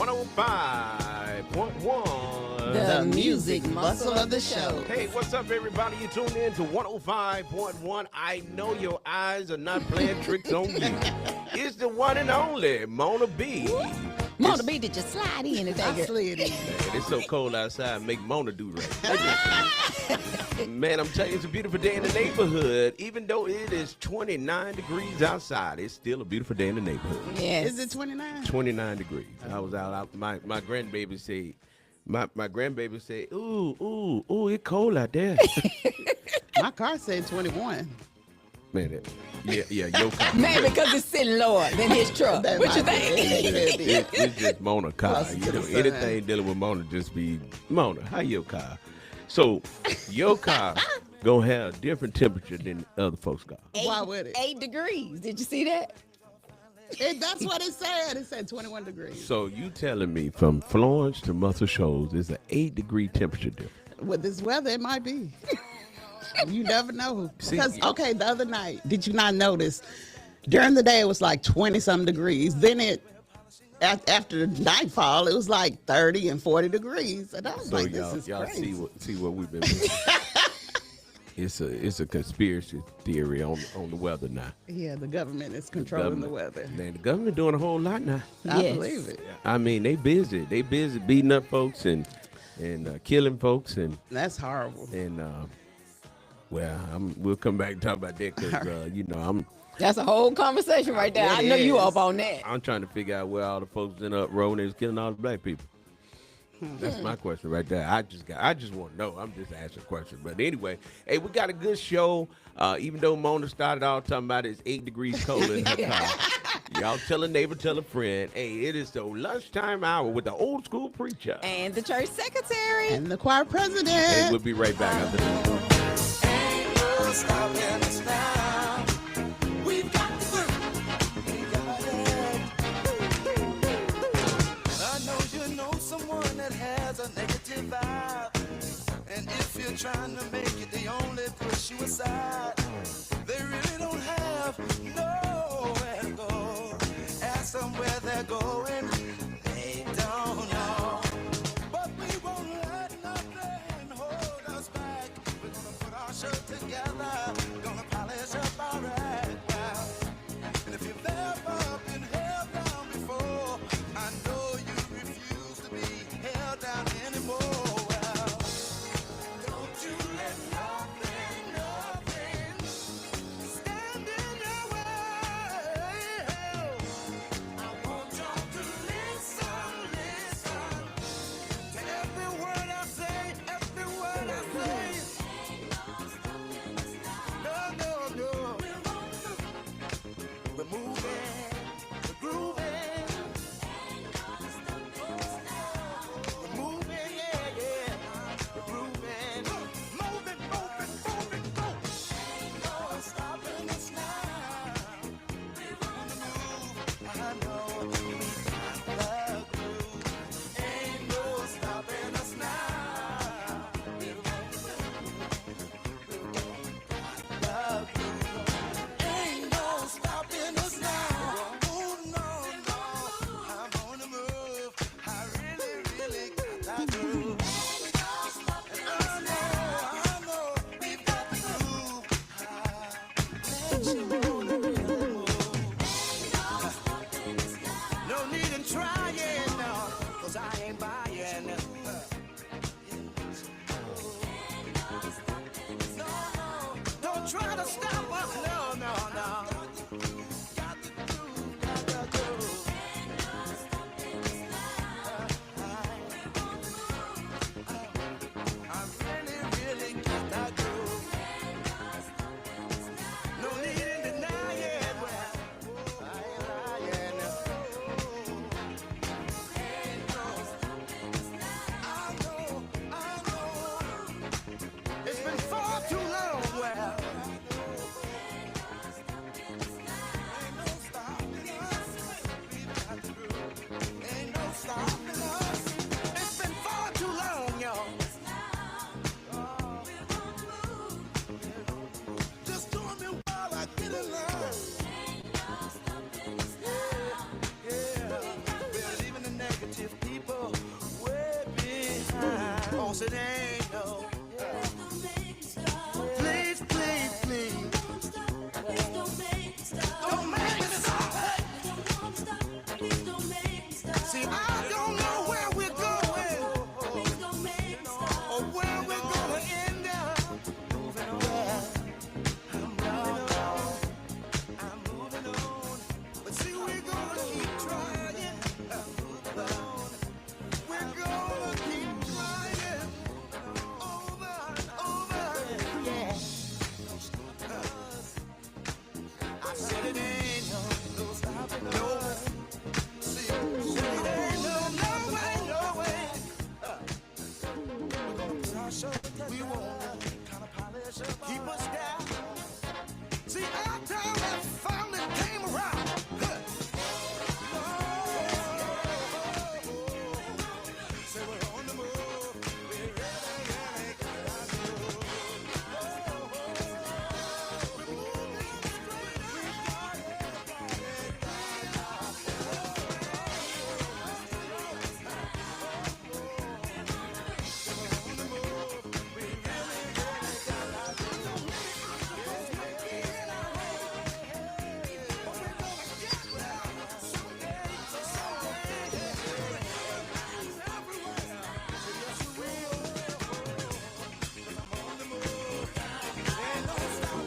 105.1. The music muscle of the show. Hey, what's up, everybody? You tuned in to 105.1. I know your eyes are not playing tricks on you. It's the one and only Mona B. Mona B, did you slide in today? I slid in. Man, it's so cold outside, make Mona do right. Man, I'm telling you, it's a beautiful day in the neighborhood. Even though it is 29 degrees outside, it's still a beautiful day in the neighborhood. Yes. Is it 29? 29 degrees. I was out. My grandbaby said, my grandbaby said, ooh, it's cold out there. My car said 21. Man, your car. Man, because it's sitting lower than his truck. That What you might think? be. It's just Mona car. Closer You to know, the sun. anything dealing with Mona just be Mona. How your car? So your car gonna have a different temperature than other folks' car. Why would it? 8 degrees. Did you see that? That's what it said. It said 21 degrees. So you telling me from Florence to Muscle Shoals is an 8-degree temperature difference? With this weather, it might be. You never know. See, Because, okay, the other night, did you not notice? During the day, it was like 20-some degrees. Then after the nightfall, it was like 30 and 40 degrees. And I was So like, this is y'all crazy. see what we've been doing. It's a conspiracy theory on the weather now. Yeah, the government is controlling the weather. Man, the government doing a whole lot now. I Yes. believe it. I mean, they busy. They busy beating up folks and killing folks and That's horrible. we'll come back and talk about that because That's a whole conversation right there. It I know you is. up on that. I'm trying to figure out where all the folks in uproar and is killing all the black people. That's my question right there. I just want to know. I'm just asking questions. But anyway, hey, we got a good show. Even though Mona started out talking about it's 8 degrees cold in her car. Y'all tell a neighbor, tell a friend. Hey, it is the lunchtime hour with the old school preacher. And the church secretary. And the choir president. Hey, we'll be right back after this. I know you know someone that has a negative vibe. And if you're trying to make it, they only push you aside. They really don't have nowhere to go. Ask them where they're going, they don't know. But we won't let nothing hold us back. We're gonna put our show together, gonna polish up our act now. And if you've ever been held down before, I know you refuse to be held down anymore. Well, don't you let nothing stand in your way. I want y'all to listen to every word I say, every word I say. No. We're moving, we're grooving. We're moving, yeah. We're grooving. Moving, go. Ain't no stopping us now. We're on the move. I know we got the groove. Ain't no stopping us now. We're on the groove. Ain't no stopping us now. Oh, no. I'm on the move. I really got that groove. I know. We've got the groove. Let you on the move. No need in trying, no, 'cause I ain't buying. No. Don't try to stop us. No. Got the groove. 'cause it ain't no. Please, please, please. Don't make me stop. See, I don't know where we're going or where we're gonna end up. Yeah, I'm moving on. But see, we're gonna keep trying. We're gonna keep trying over and over. Yeah. I said it ain't no stopping, no. See, it ain't no way, no way. We're gonna put our show together. We won't kind of polish up, keep us down. See, our time has finally came around. Say we're on the move. We're really got our move. We're moving straight up. We got it.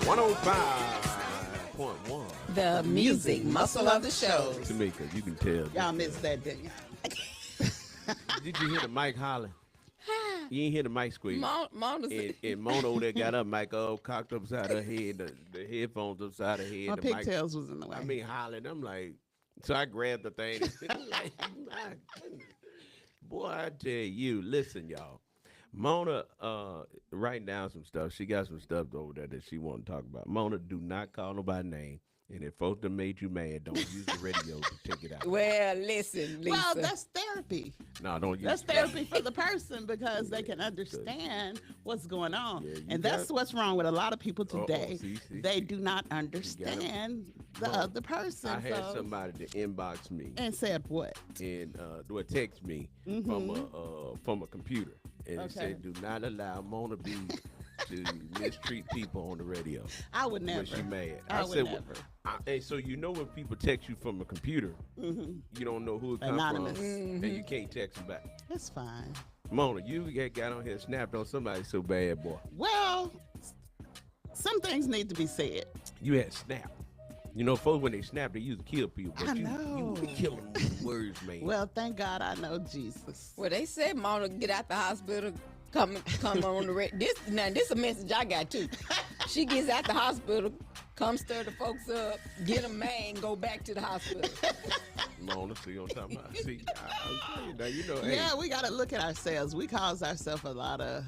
One 105.1. The music muscle of the show. Tamika, you can tell. Y'all missed that, didn't y'all? Did you hear the mic holler? You ain't hear the mic squeak. Mona And Mona over there got her mic cocked upside her head, the headphones upside her head. My the mic- pigtails was in the way. I mean, hollering. I'm like, so I grabbed the thing. I'm like, my goodness. Boy, I tell you, listen, y'all. Mona writing down some stuff. She got some stuff over there that she want to talk about. Mona, do not call nobody name. And if folks done made you mad, don't use the radio to take it out. Well, listen, Lisa. Well, that's therapy. No, don't use That's it. therapy for the person because they can understand what's going on. Yeah, you and got that's it. what's wrong with a lot of people today. See, they do not understand the other person. I had so- somebody to inbox me and said what? and text me from a computer, and it said, "Do not allow Mona B to mistreat people on the radio." I would never. When she mad, I would said, never. and so you know when people text you from a computer, you don't know who it comes Anonymous. from, and you can't text them back. It's fine. Mona, you got on here and snapped on somebody so bad, boy. Well, some things need to be said. You had snap. You know, folks when they snap, they used to kill people, but I you know. were killing them with words, man. Well, thank God I know Jesus. Well, they said Mona get out the hospital, come on the radio. This a message I got too. She gets out the hospital, come stir the folks up, get them mad, and go back to the hospital. Mona, see what I'm talking about? See, now you know, hey, Yeah, we got to look at ourselves. We cause ourselves a lot of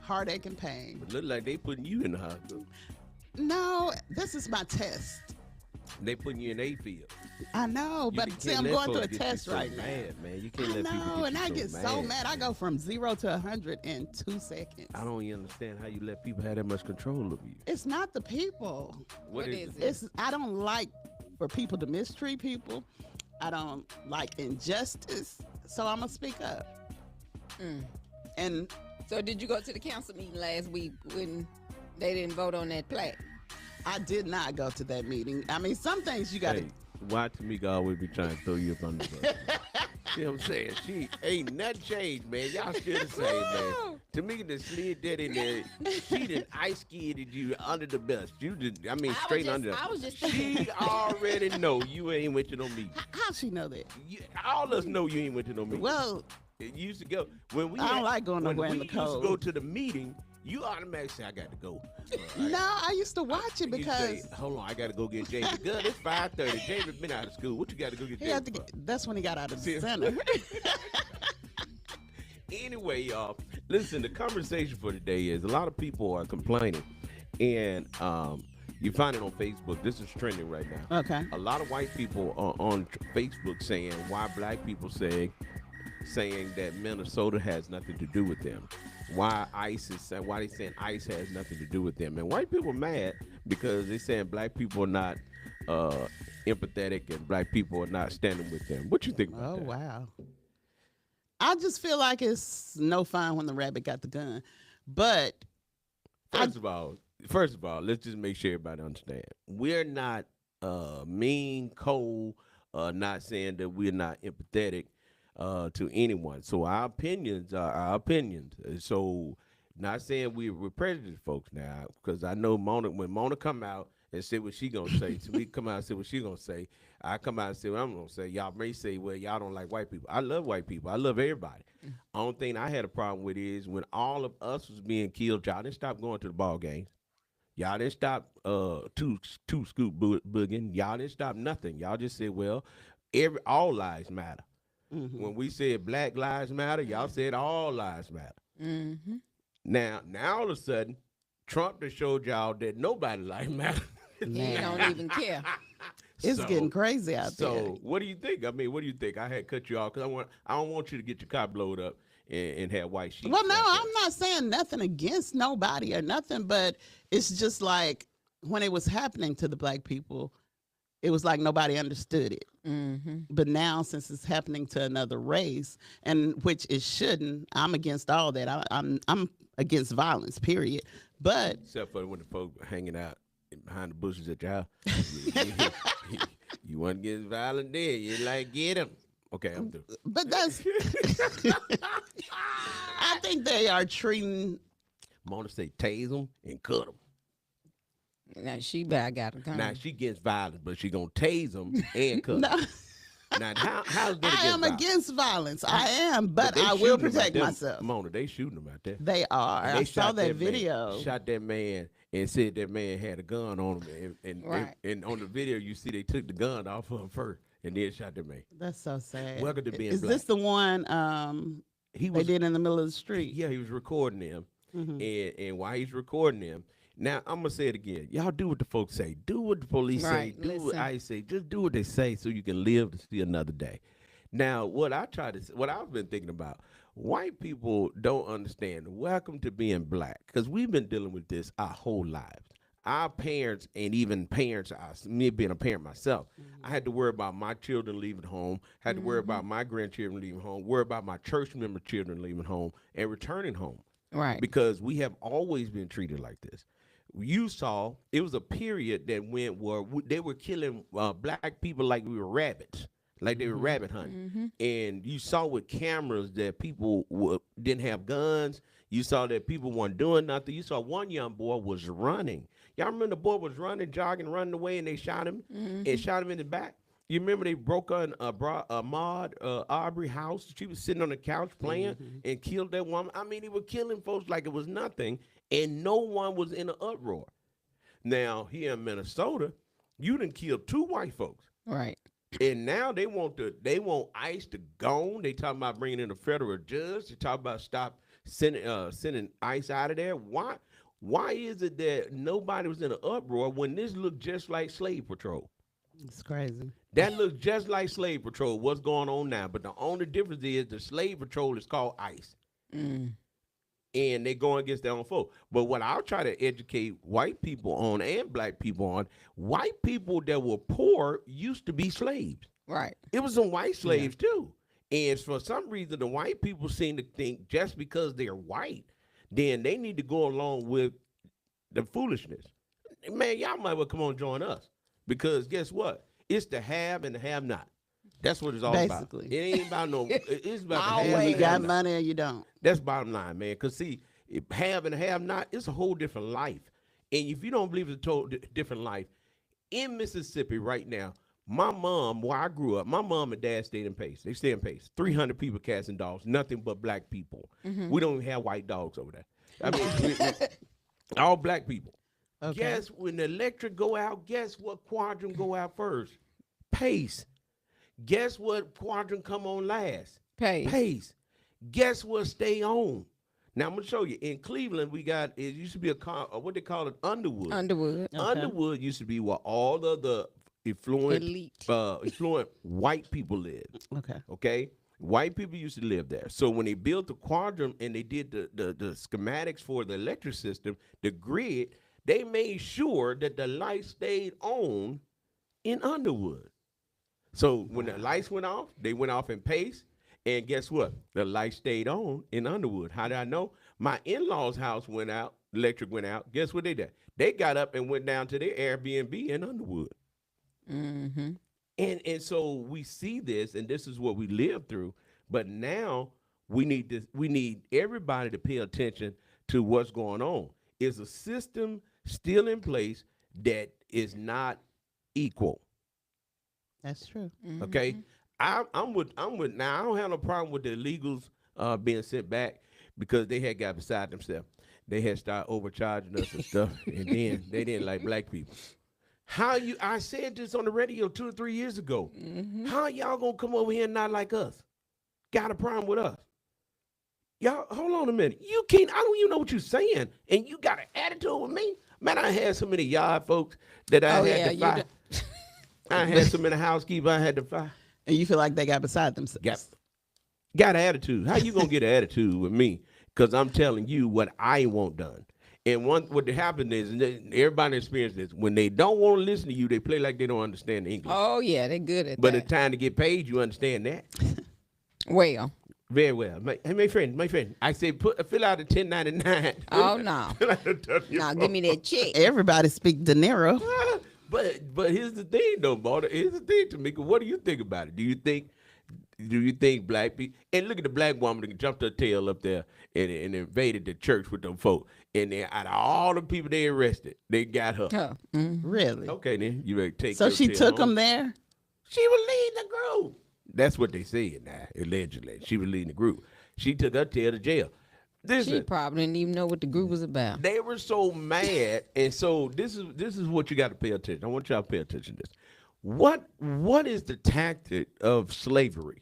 heartache and pain. it look like they putting you in the hospital. No, this is my test. They putting you in a field. I know, but can't see, I'm let going through a folks get you test so right now. mad, man. You can't I let people know, get and you I get so mad. I go from 0 to 100 in 2 seconds. I don't even understand how you let people have that much control of you. It's not the people. What is it? It's I don't like for people to mistreat people. I don't like injustice, so I'm gonna speak up. And So did you go to the council meeting last week when they didn't vote on that plaque? I did not go to that meeting. I mean, some things you gotta. Hey, why Tamika always be trying to throw you up under the bus? See what I'm saying? She ain't nothing changed, man. Y'all still the same, man. Tamika done slid that in there. She done ice skated you under the bus. You did, I mean, straight under. I was just She already know you ain't went to no meeting. How she know that? All of us know you ain't went to no meeting. Well, It used to go when we. I don't like going when nowhere in we the used cold. to go to the meeting. You automatically say, "I got to go." no, I used to watch it You say, because hold on, I got to go get James. Good, it's 5:30. James been out of school. What you got to go get he had to James? get, that's when he got out of the See- center. Anyway, y'all, listen, the conversation for today is a lot of people are complaining, and you find it on Facebook. This is trending right now. Okay. A lot of white people are on Facebook saying why black people saying that Minnesota has nothing to do with them. Why they saying ICE has nothing to do with them. And white people mad because they saying black people are not empathetic and black people are not standing with them. What you think about Oh that? wow. I just feel like it's no fun when the rabbit got the gun. But First of all, let's just make sure everybody understand. We're not mean, cold, not saying that we're not empathetic to anyone. So our opinions are our opinions. So not saying we're prejudiced folks now, because I know when Mona come out and say what she gonna say, so we come out and say what she gonna say. I come out and say what I'm gonna say. Y'all may say, well, y'all don't like white people. I love white people. I love everybody. Only thing I had a problem with is when all of us was being killed, y'all didn't stop going to the ball games. Y'all didn't stop two scoop booging. Y'all didn't stop nothing. Y'all just said, well, all lives matter. When we said Black Lives Matter, y'all said all lives matter. Mm-hmm. Now all of a sudden, Trump just showed y'all that nobody life matter. He don't even care. it's getting crazy out there. So what do you think? I mean, what do you think? I had cut you off because I don't want you to get your car blowed up and have white sheets. Well, no, like that. I'm not saying nothing against nobody or nothing, but it's just like when it was happening to the black people, it was like nobody understood it. Mm-hmm. But now, since it's happening to another race, and which it shouldn't, I'm against all that. I'm against violence, period. But Except for when the folk hanging out behind the bushes at your house. You wasn't getting violent there. You like, get him. Okay, I'm through. but that's I think they are treating. Mona say tase them and cut them. Now she better got a gun. Now she gets violent, but she gonna tase them and cut No, them. Now how's that I am violence? against violence. I am, but They I will shooting 'em out protect there. myself. Mona, they shooting them out there. They are. And they I saw shot that man- video. shot that man and said that man had a gun on him, Right. and on the video you see they took the gun off of him first and then shot the man. That's so sad. Welcome to being Is black. this the one He they was did in the middle of the street? yeah, he was recording them, Mm-hmm. and while he's recording them, now I'm gonna say it again. Y'all do what the folks say. Do what the police Right, say. Do what listen. I say. Just do what they say so you can live to see another day. Now, what I've been thinking about, white people don't understand. Welcome to being black, because we've been dealing with this our whole lives. Our parents and even parents, me being a parent myself, I had to worry about my children leaving home, had to worry about my grandchildren leaving home, worry about my church member children leaving home and returning home. Right. Because we have always been treated like this. You saw it was a period that went where they were killing black people like we were rabbits, like they were rabbit hunting. And you saw with cameras that people didn't have guns. You saw that people weren't doing nothing. You saw one young boy was running. Y'all remember the boy was running, jogging, running away, and they shot him and shot him in the back. You remember they broke on Ahmaud Aubrey house. She was sitting on the couch playing and killed that woman. I mean, they were killing folks like it was nothing, and no one was in an uproar. Now, here in Minnesota, you done killed 2 white folks. Right. And now they want ICE to go. They talking about bringing in a federal judge. They talk about sending ICE out of there. Why is it that nobody was in an uproar when this looked just like slave patrol? It's crazy. That looks just like slave patrol. What's going on now? But the only difference is the slave patrol is called ICE. And they go against their own folk. But what I'll try to educate white people on and black people on, white people that were poor used to be slaves. Right. It was some white slaves too. And for some reason, the white people seem to think just because they're white, then they need to go along with the foolishness. Man, y'all might well come on and join us. Because guess what? It's the have and the have not. That's what it's all Basically. about. It ain't about no, it's about the have Either and you the got have not. money or you don't. That's bottom line, man. Because see, have and have not, it's a whole different life. And if you don't believe it's a total different life, in Mississippi right now, my mom, where I grew up, my mom and dad stayed in Pace. They stay in Pace. 300 people casting dogs, nothing but black people. We don't even have white dogs over there. I mean, all black people. Okay. Guess when the electric go out, guess what quadrant go out first? Pace. Guess what quadrant come on last? Pace. Pace. Guess what stay on? Now I'm gonna show you. In Cleveland, we got it used to be a car, what they call it, Underwood. Underwood. Okay. Underwood used to be where all of the Elite. affluent white people lived. Okay. Okay, white people used to live there. So when they built the quadrant and they did the schematics for the electric system, the grid, they made sure that the lights stayed on in Underwood. So when the lights went off, they went off in Pace. And guess what? The light stayed on in Underwood. How did I know? My in-laws' house went out, electric went out. Guess what they did? They got up and went down to their Airbnb in Underwood. Mm-hmm. And so we see this, and this is what we live through. But now we need this. We need everybody to pay attention to what's going on. Is a system still in place that is not equal? That's true. Okay, I'm with now. I don't have no problem with the illegals being sent back because they had got beside themselves. They had started overcharging us and stuff, and then they didn't like black people. I said this on the radio 2 or 3 years ago. How y'all gonna come over here and not like us? Got a problem with us? Y'all, hold on a minute. You can't. I don't even know what you're saying, and you got an attitude with me, man. I had so many yard folks that I had to fire. I had so many housekeepers I had to fire. And you feel like they got beside themselves. Got an attitude. How you gonna get an attitude with me? Because I'm telling you what I want done. And what happened is, and everybody experienced this, when they don't want to listen to you, they play like they don't understand English. Oh, yeah, they're good at But that. it's time to get paid, you understand that? Well. Very well. My friend, I say fill out a 1099. Oh, no. Now, give me that check. Everybody speak De Niro. But here's the thing, though, Balder. Here's the thing, Tamika. What do you think about it? Do you think black people, and look at the black woman that jumped her tail up there and invaded the church with them folk. And then out of all the people they arrested, they got her. Oh, Really? Okay, then you better take So your she tail took home. them there? She was leading the group. That's what they said now, allegedly. She was leading the group. She took her tail to jail. she Listen, probably didn't even know what the group was about. they were so mad, and so this is what you got to pay attention. I want y'all to pay attention to this. What is the tactic of slavery?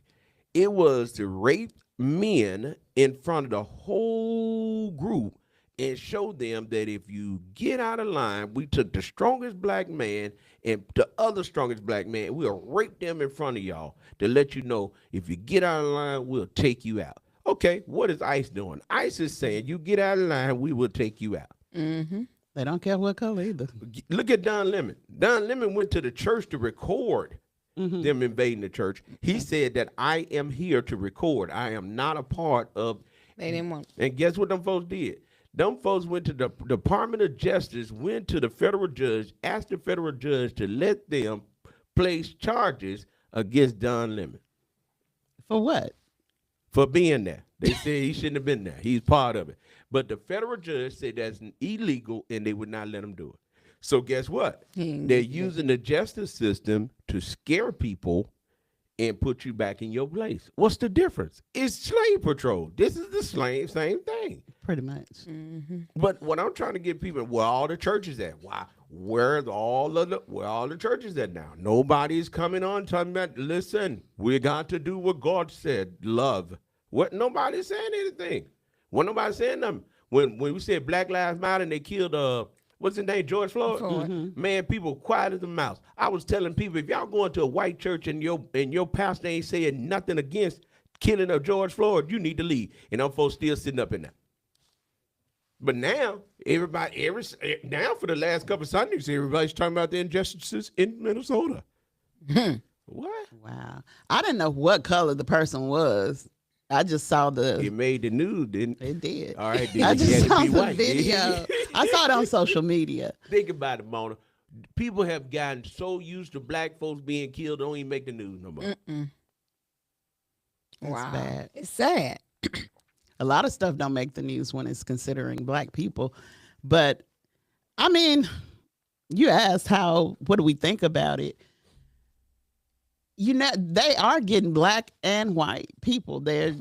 It was to rape men in front of the whole group and show them that if you get out of line, we took the strongest black man and the other strongest black man, we'll rape them in front of y'all to let you know if you get out of line, we'll take you out. Okay, what is ICE doing? ICE is saying you get out of line, we will take you out. Mm-hmm. They don't care what color either. Look at Don Lemon. Don Lemon went to the church to record them invading the church. He said that I am here to record. I am not a part of. They didn't want. And guess what them folks did? Them folks went to the Department of Justice, went to the federal judge, asked the federal judge to let them place charges against Don Lemon For what? for being there. They said he shouldn't have been there. He's part of it. But the federal judge said that's illegal and they would not let him do it. So guess what? They're using the justice system to scare people and put you back in your place. What's the difference? It's slave patrol. This is the same thing. Pretty much. But what I'm trying to get people, where all the churches at? Why? Where all the churches at now? Nobody's coming on talking about, listen, we got to do what God said, love. What? Nobody's saying anything. When nobody saying nothing. When we said Black Lives Matter and they killed what's his name, George Floyd? Man, people quiet as a mouse. I was telling people, if y'all going to a white church and your pastor ain't saying nothing against killing of George Floyd, you need to leave. And them folks still sitting up in there. But now, now for the last couple of Sundays, everybody's talking about the injustices in Minnesota. What? Wow. I didn't know what color the person was. I just saw It made the news, didn't it? It did. All right, then I it just had to saw be the white. video. I saw it on social media. Think about it, Mona. People have gotten so used to black folks being killed, don't even make the news no more. That's Wow. bad. It's sad. A lot of stuff don't make the news when it's considering black people. But I mean, you asked what do we think about it? You know, they are getting black and white people there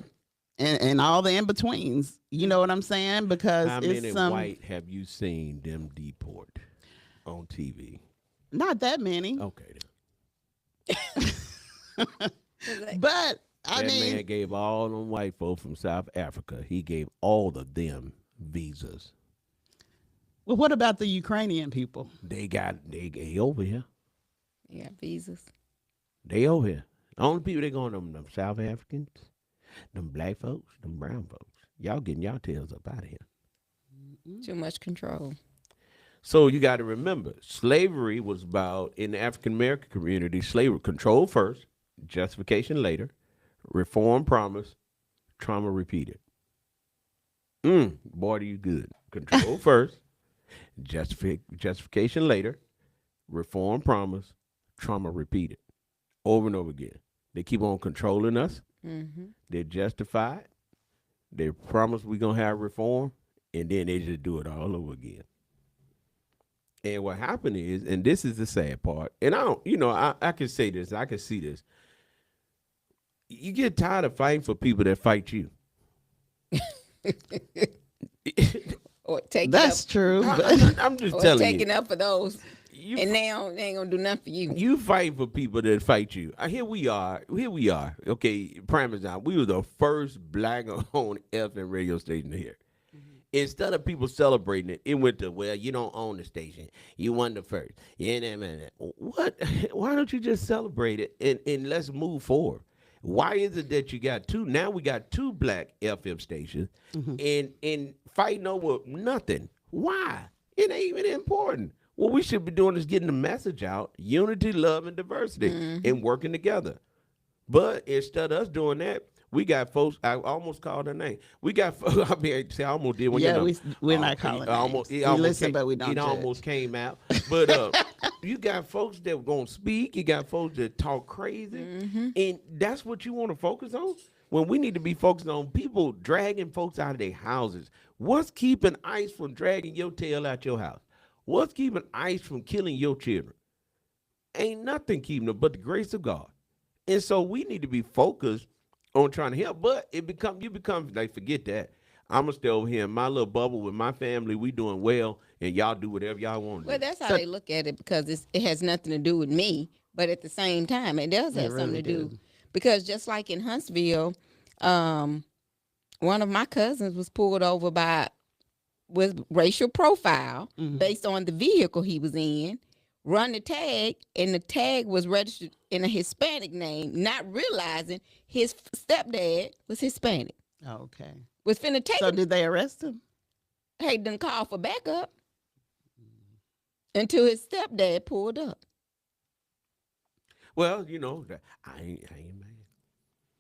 and all the in-betweens. You know what I'm saying? Because How it's many white have you seen them deport on TV? not that many. Okay, then. But I That mean, man gave all them white folks from South Africa, he gave all of them visas. well, what about the Ukrainian people? They over here. Yeah, visas. They over here. The only people they going them South Africans, them black folks, them brown folks. Y'all getting y'all tails up out of here. Too much control. So you got to remember, slavery was about, in the African American community, slavery control first, justification later, reform promise, trauma repeated. Boy, do you good. Control first, justification later, reform promise, trauma repeated. Over and over again. They keep on controlling us. They're justified. They promise we're going to have reform, and then they just do it all over again. And what happened is, and this is the sad part, and I don't, I can say this, I can see this. You get tired of fighting for people that fight you. Or taking That's up, true. I'm just or telling taking you. up for those, You and they ain't gonna do nothing for you. You fight for people that fight you. Here we are. Okay, prime example. We were the first black-owned FM radio station here. Instead of people celebrating it, it went to, well, you don't own the station. You won the first. What? Why don't you just celebrate it and let's move forward? Why is it that you got two? Now we got two black FM stations and fighting over nothing. Why? It ain't even important. What we should be doing is getting the message out, unity, love, and diversity, and working together. But instead of us doing that, we got folks. I almost called her name. We got. I almost did. When Yeah, we're not calling names. We listen, but we don't It judge. almost came out. But you got folks that gonna speak. You got folks that talk crazy, and that's what you want to focus on. When we need to be focused on people dragging folks out of their houses. What's keeping ICE from dragging your tail out your house? What's keeping ICE from killing your children? Ain't nothing keeping them but the grace of God. And so we need to be focused on trying to help. But you become like, forget that. I'm going to stay over here in my little bubble with my family. We doing well, and y'all do whatever y'all want to Well, do. that's how they look at it, because it has nothing to do with me. But at the same time, it does have something to do. Because just like in Huntsville, one of my cousins was pulled over with racial profile based on the vehicle he was in, run the tag, and the tag was registered in a Hispanic name, not realizing his stepdad was Hispanic. Okay. Was finna take So him. did they arrest him? Hey, didn't call for backup until his stepdad pulled up. Well, I ain't mad.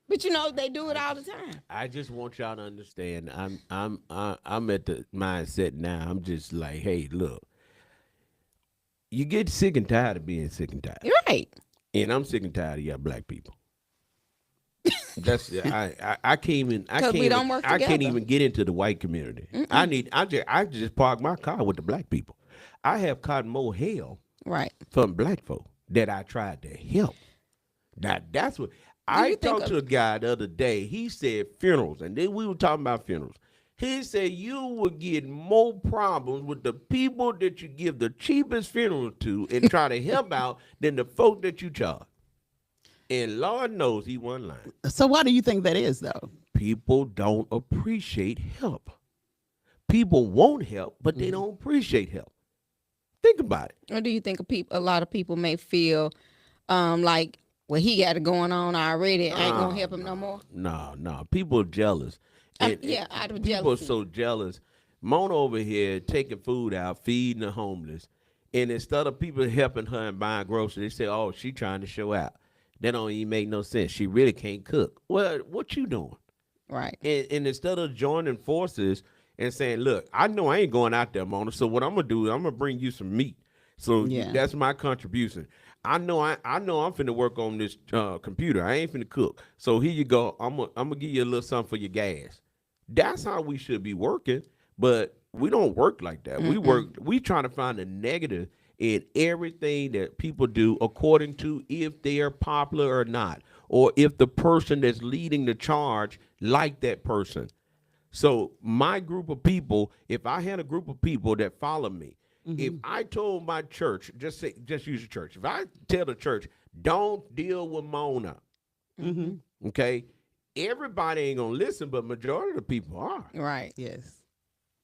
But they do it all the time. I just want y'all to understand. I'm at the mindset now. I'm just like, hey, look. You get sick and tired of being sick and tired. You're right. And I'm sick and tired of y'all black people. That's I can't even I 'Cause can't we don't even, work I can't together. even get into the white community. I just park my car with the black people. I have caught more hell Right. from black folk that I tried to help. Now that's what I you think talked of- to a guy the other day. He said funerals, and then we were talking about funerals. He said you will get more problems with the people that you give the cheapest funeral to and try to help out than the folk that you charge. And Lord knows he wasn't lying. So why do you think that is, though? People don't appreciate help. People want help, but they don't appreciate help. Think about it. Or do you think a lot of people may feel like, well, he got it going on already. I ain't gonna help him no more. No. People are jealous. Out of People jealousy. are so jealous. Mona over here taking food out, feeding the homeless. And instead of people helping her and buying groceries, they say, oh, she trying to show out. That don't even make no sense. She really can't cook. Well, what you doing? Right. And instead of joining forces and saying, look, I know I ain't going out there, Mona, so what I'm going to do is I'm going to bring you some meat. So that's my contribution. I know I'm finna work on this computer. I ain't finna cook. So here you go. I'm gonna give you a little something for your gas. That's how we should be working, but we don't work like that. We trying to find a negative in everything that people do according to if they're popular or not, or if the person that's leading the charge like that person. So my group of people, if I had a group of people that follow me, if I told my church, just use the church. If I tell the church, don't deal with Mona, okay, everybody ain't gonna listen, but majority of the people are. Right. Yes.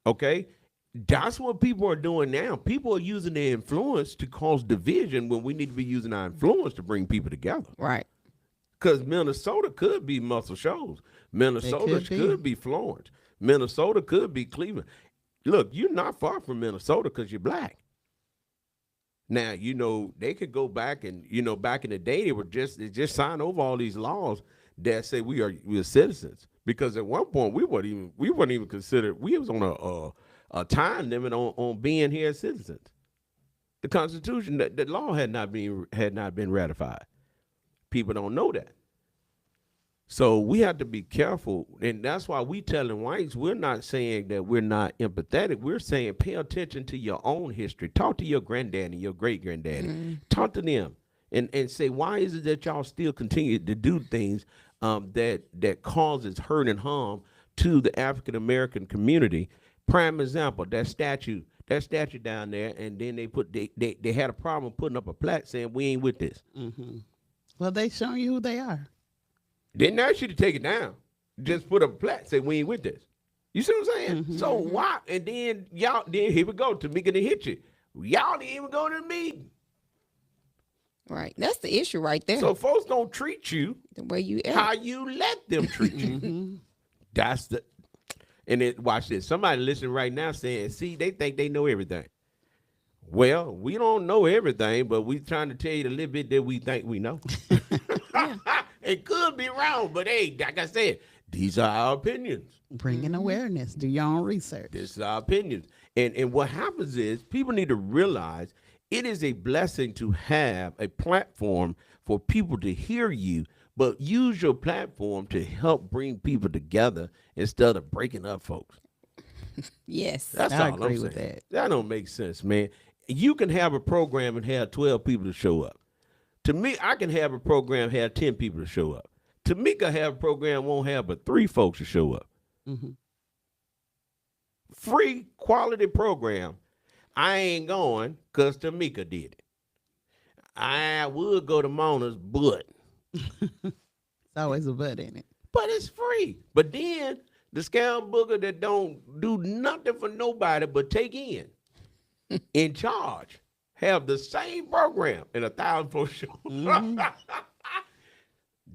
Okay, that's what people are doing now. People are using their influence to cause division when we need to be using our influence to bring people together. Right. Because Minnesota could be Muscle Shoals. Minnesota could be Florence. Minnesota could be Cleveland. Look, you're not far from Minnesota because you're black. Now, they could go back and, back in the day, they just signed over all these laws that say we're citizens. Because at one point we weren't even considered. We was on a time limit on being here as citizens. The Constitution, the law had not been ratified. People don't know that. So we have to be careful, and that's why we telling whites, we're not saying that we're not empathetic. We're saying pay attention to your own history. Talk to your granddaddy, your great granddaddy. Talk to them, and say, why is it that y'all still continue to do things that causes hurt and harm to the African American community? Prime example, that statue down there, and then they had a problem putting up a plaque saying we ain't with this. Mm-hmm. Well, they showing you who they are. Didn't ask you to take it down. Just put up a plaque, say we ain't with this. You see what I'm saying? Mm-hmm. So why? And then here we go. Tamika to hit you. Y'all didn't even go to the meeting. Right. That's the issue right there. So folks don't treat you the way you act. how you let them treat you. That's the. And watch this. Somebody listening right now saying, see, they think they know everything. Well, we don't know everything, but we trying to tell you the little bit that we think we know. It could be wrong, but hey, like I said, these are our opinions. Bringing awareness. Do your own research. This is our opinions. And what happens is people need to realize it is a blessing to have a platform for people to hear you, but use your platform to help bring people together instead of breaking up folks. Yes. That's I all agree I'm with saying. that. That don't make sense, man. You can have a program and have 12 people to show up. To me, I can have a program, have 10 people to show up. Tamika have a program, won't have but 3 folks to show up. Mm-hmm. Free quality program. I ain't going because Tamika did it. I would go to Mona's, but. It's always a but in it. But it's free. But then the scam booger that don't do nothing for nobody but take in charge, have the same program in 1,000 for sure. Mm-hmm.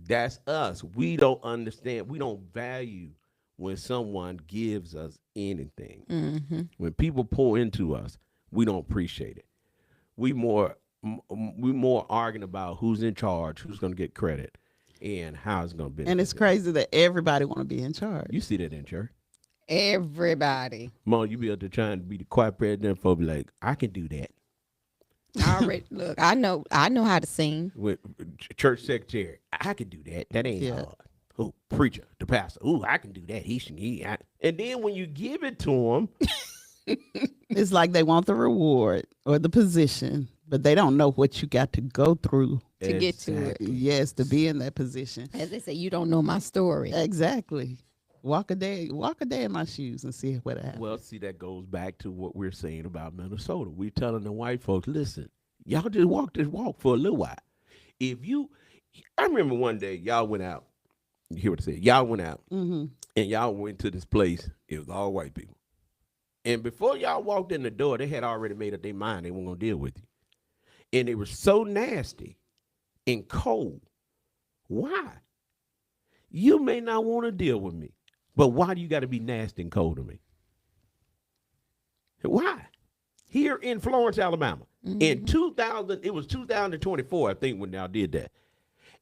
That's us. We don't understand. We don't value when someone gives us anything. Mm-hmm. When people pour into us, we don't appreciate it. We more arguing about who's in charge, who's going to get credit, and how it's going to be. And it's crazy that everybody want to be in charge. You see that in church. Everybody. Mom, you be up there trying to be the quiet president, folks be like, I can do that. I already look. I know how to sing. With church secretary, I can do that. That ain't hard. Oh, preacher, the pastor. Oh, I can do that. And then when you give it to him, it's like they want the reward or the position, but they don't know what you got to go through to get to it. Yes, to be in that position. As they say, you don't know my story. Exactly. Walk a day in my shoes and see what happens. Well, see, that goes back to what we're saying about Minnesota. We're telling the white folks, listen, y'all just walk this walk for a little while. I remember one day y'all went out. You hear what I said? Y'all went out and y'all went to this place. It was all white people. And before y'all walked in the door, they had already made up their mind they weren't going to deal with you. And they were so nasty and cold. Why? You may not want to deal with me. But why do you got to be nasty and cold to me? Why? Here in Florence, Alabama, in 2000, it was 2024, I think, when y'all did that.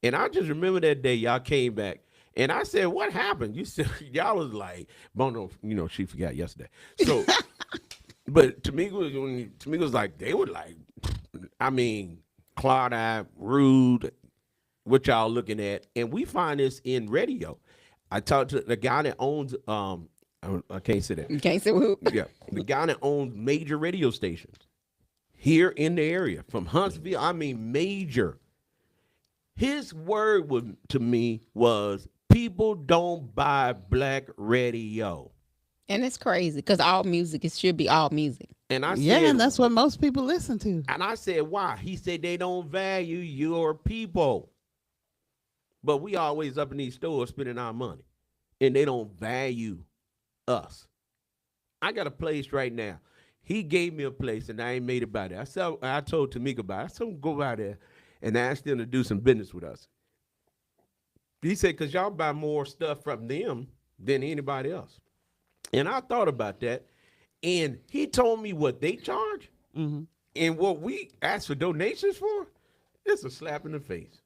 And I just remember that day y'all came back, and I said, "What happened?" You said y'all was like, "Bono, she forgot yesterday." So, but Tamika was like, they were like, cloud-eyed, rude. What y'all looking at? And we find this in radio. I talked to the guy that owns, I can't say that. You can't say who? Yeah, the guy that owns major radio stations here in the area, from Huntsville, major. His word to me was, people don't buy black radio. And it's crazy, because it should be all music. And I said, and that's what most people listen to. And I said, why? He said, they don't value your people. But we always up in these stores spending our money, and they don't value us. I got a place right now. He gave me a place, and I ain't made it by there. I told Tamika about it. I said, go by there and ask them to do some business with us. He said, because y'all buy more stuff from them than anybody else. And I thought about that, and he told me what they charge and what we ask for donations for. It's a slap in the face.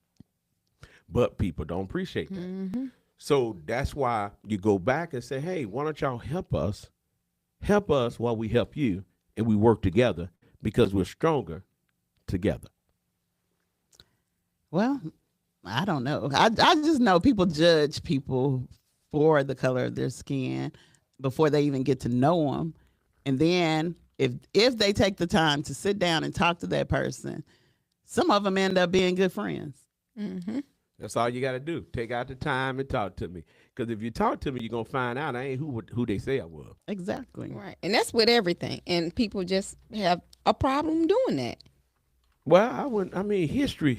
but people don't appreciate that. Mm-hmm. So that's why you go back and say, hey, why don't y'all help us while we help you, and we work together because we're stronger together. Well, I don't know. I just know people judge people for the color of their skin before they even get to know them. And then if they take the time to sit down and talk to that person, some of them end up being good friends. Mm-hmm. That's all you got to do. Take out the time and talk to me. Because if you talk to me, you're going to find out I ain't who they say I was. Exactly. Right. And that's with everything. And people just have a problem doing that. Well, history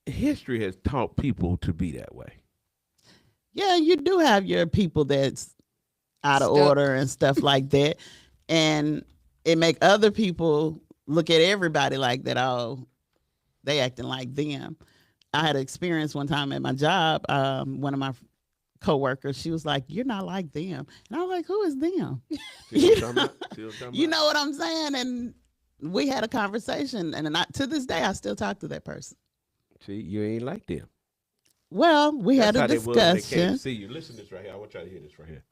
history has taught people to be that way. Yeah, you do have your people that's out of order and stuff like that. And it make other people look at everybody like that. Oh, they acting like them. I had an experience one time at my job. One of my coworkers, she was like, "You're not like them," and I was like, "Who is them?" You know what I'm saying? And we had a conversation, and to this day, I still talk to that person. See, you ain't like them. Well, we That's had a how they was when they came discussion. to see you. Listen to this right here. I want y'all to hear this right here.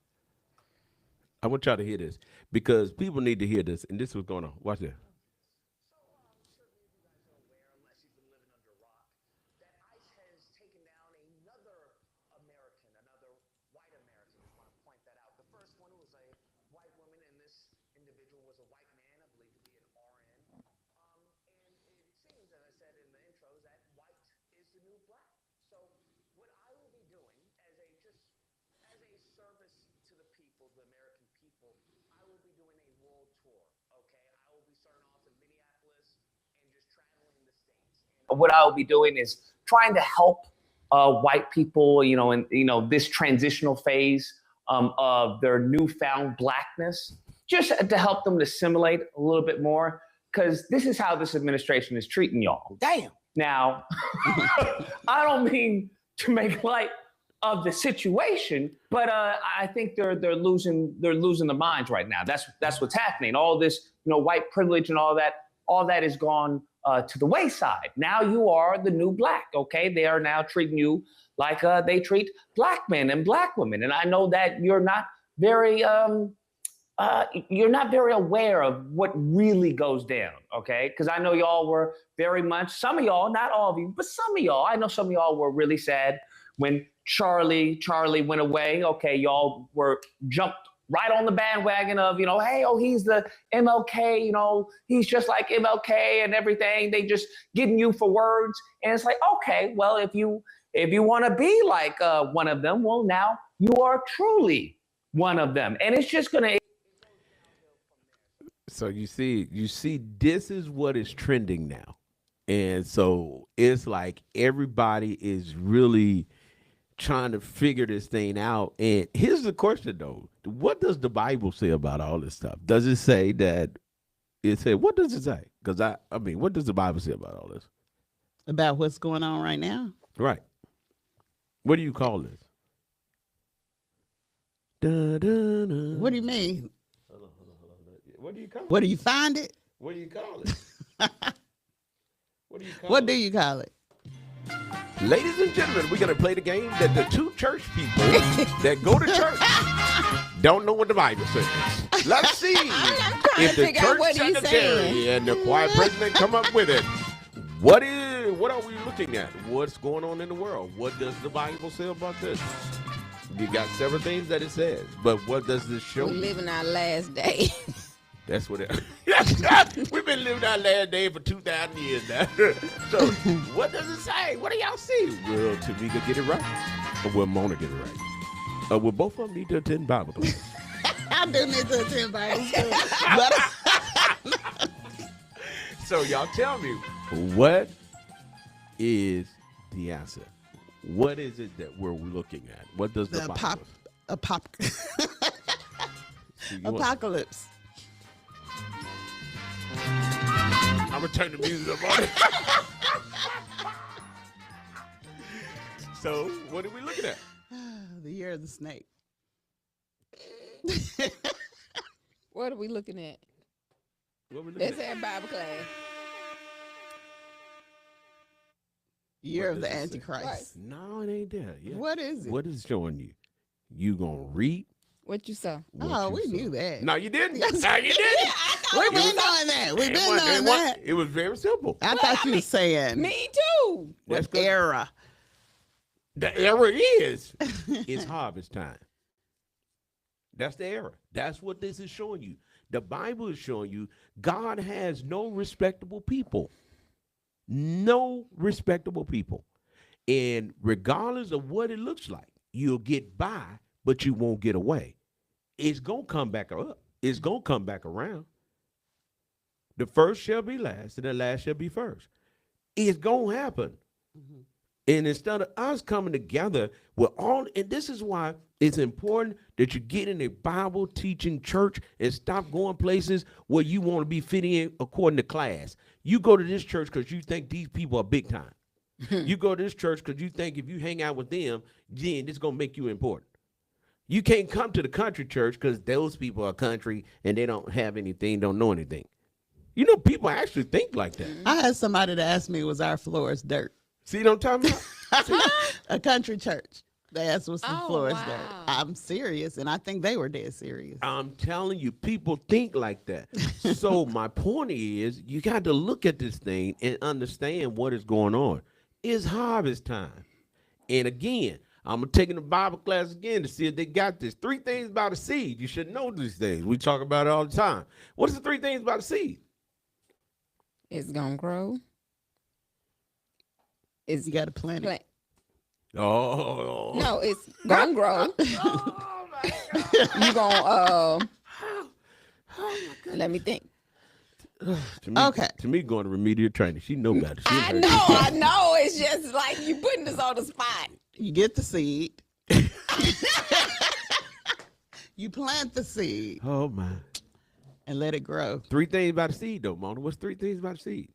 I want y'all to hear this because people need to hear this, and this is what's going on. Watch this. What I will be doing is trying to help white people, this transitional phase of their newfound blackness, just to help them assimilate a little bit more, because this is how this administration is treating y'all. Damn. Now, I don't mean to make light of the situation, but I think they're losing their minds right now. That's what's happening. All this, white privilege and all that is gone to the wayside. Now you are the new black, okay? They are now treating you like they treat black men and black women. And I know that you're not very aware of what really goes down, okay? Because I know y'all were very much, some of y'all, not all of you, but some of y'all, I know some of y'all were really sad when Charlie went away. Okay, y'all were jumped right on the bandwagon of, hey, he's the MLK, he's just like MLK and everything. They just getting you for words. And it's like, okay, well, if you want to be like one of them, well, now you are truly one of them. And it's just going to. So you see, this is what is trending now. And so it's like everybody is really trying to figure this thing out. And here's the question, though. What does the Bible say about all this stuff? Does it say that what does it say? Because what does the Bible say about all this? About what's going on right now? Right. What do you call this? Da, da, da. What do you mean? Hold on. What do you call it? What do you find it? What do you call it? What do you call it? Ladies and gentlemen, we're going to play the game that the two church people that go to church don't know what the Bible says. Let's see if the church secretary and the choir president come up with it. What are we looking at? What's going on in the world? What does the Bible say about this? You got several things that it says, but what does this show? We're living our last day. That's what it we've been living our last day for 2,000 years now. So what does it say? What do y'all see? Will Tamika get it right? Or will Mona get it right? Or will both of them need to attend Bible class? I do need to attend Bible school. So y'all tell me, what is the answer? What is it that we're looking at? What does the Bible Apocalypse. I'm going to turn the music up on it. So, what are we looking at? The year of the snake. What are we looking at? What are we looking Let's have Bible class. Year What of the does it say? Antichrist. No, it ain't there. Yeah. What is it? What is it showing you? You gonna reap What you saw? what Oh, you we sow. knew that. No, you didn't. Yes. No, you didn't. We've been knowing that. We've been knowing that. It was very simple. I thought you were saying Me too. That's what 'cause era. the era is. It's harvest time. That's the era. That's what this is showing you. The Bible is showing you God has no respectable people. No respectable people. And regardless of what it looks like, you'll get by, but you won't get away. It's going to come back up. It's going to come back around. The first shall be last, and the last shall be first. It's going to happen. And instead of us coming together with all, and this is why it's important that you get in a Bible teaching church and stop going places where you want to be fitting in according to class. You go to this church because you think these people are big time. You go to this church because you think if you hang out with them, then it's going to make you important. You can't come to the country church because those people are country and they don't have anything, don't know anything. You know, people actually think like that. I had somebody to ask me, was our floors dirt? See what I'm talking about? See? A country church. They asked was some Oh, floors wow. dirt. I'm serious, and I think they were dead serious. I'm telling you, people think like that. So my point is, you got to look at this thing and understand what is going on. It's harvest time. And again, I'm taking the Bible class again to see if they got this. 3 things about a seed. You should know these things. We talk about it all the time. What is the 3 things about a seed? It's gonna grow. It's You got to plant it. plant. Oh. No, it's gonna grow. Oh, my God. You gonna let me think. To me, Okay. To me, going to remedial training. She know better. She I heard know, this. I know. It's just like you putting this on the spot. You get the seed. You plant the seed Oh, my. and let it grow. 3 things about a seed, though, Mona. What's 3 things about a seed?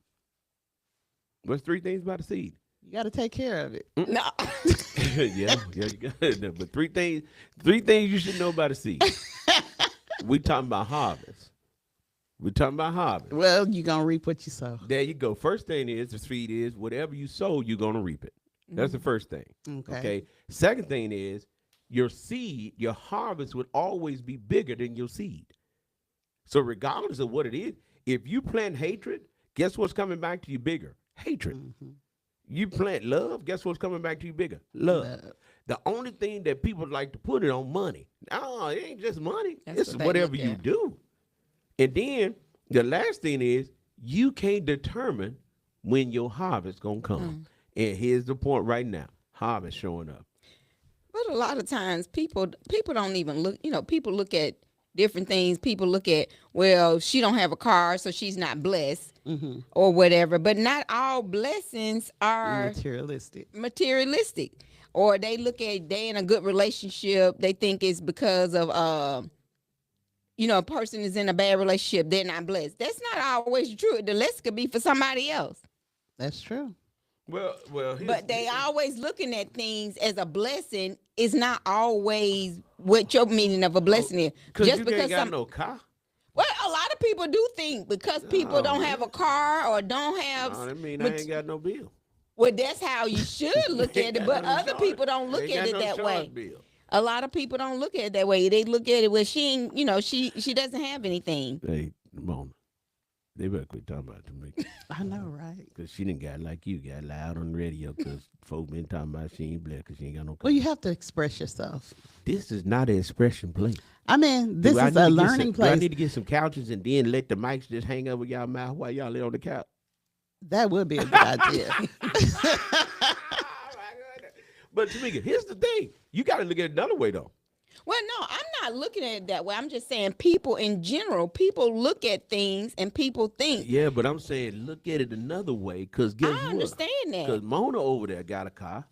What's 3 things about a seed? You got to take care of it. No. yeah, you got it. But 3 things you should know about a seed. We talking about harvest. We talking about harvest. Well, you're going to reap what you sow. There you go. First thing is, the seed is, whatever you sow, you're going to reap it. That's the first thing. Okay. Second thing is, your seed, your harvest would always be bigger than your seed. So regardless of what it is, if you plant hatred, guess what's coming back to you bigger? Hatred. Mm-hmm. You plant love, guess what's coming back to you bigger? Love. The only thing that people like to put it on money. No, it ain't just money. That's It's what they whatever look you at. do. And then the last thing is you can't determine when your harvest gonna come. And here's the point right now. Harvest showing up. But a lot of times people don't even look, people look at different things. People look at, well, she don't have a car, so she's not blessed or whatever. But not all blessings are materialistic. Or they look at they in a good relationship. They think it's because of a person is in a bad relationship. They're not blessed. That's not always true. The less could be for somebody else. That's true. Well, But they always looking at things as a blessing is not always what your meaning of a blessing is. Just because ain't got no car. Well, a lot of people do think because people don't have a car or don't have. No, that mean I ain't got no bill. Well, that's how you should look at it, but other people don't look at it that way. Bill. A lot of people don't look at it that way. They look at it where she ain't, she doesn't have anything. Hey, Mona, they better quit talking about it to me. I know, right? Because she done got like you, got loud on the radio because folks been talking about she ain't black because she ain't got no car. Well, you have to express yourself. This is not an expression place. I mean, this Do I is need a to get learning some- do I place. need to get some couches and then let the mics just hang over y'all mouth while y'all lay on the couch? That would be a good idea. But Tamika, here's the thing. You got to look at it another way, though. Well, no, I'm not looking at it that way. I'm just saying people in general, people look at things and people think. Yeah, but I'm saying look at it another way because guess what? I understand that. Because Mona over there got a car,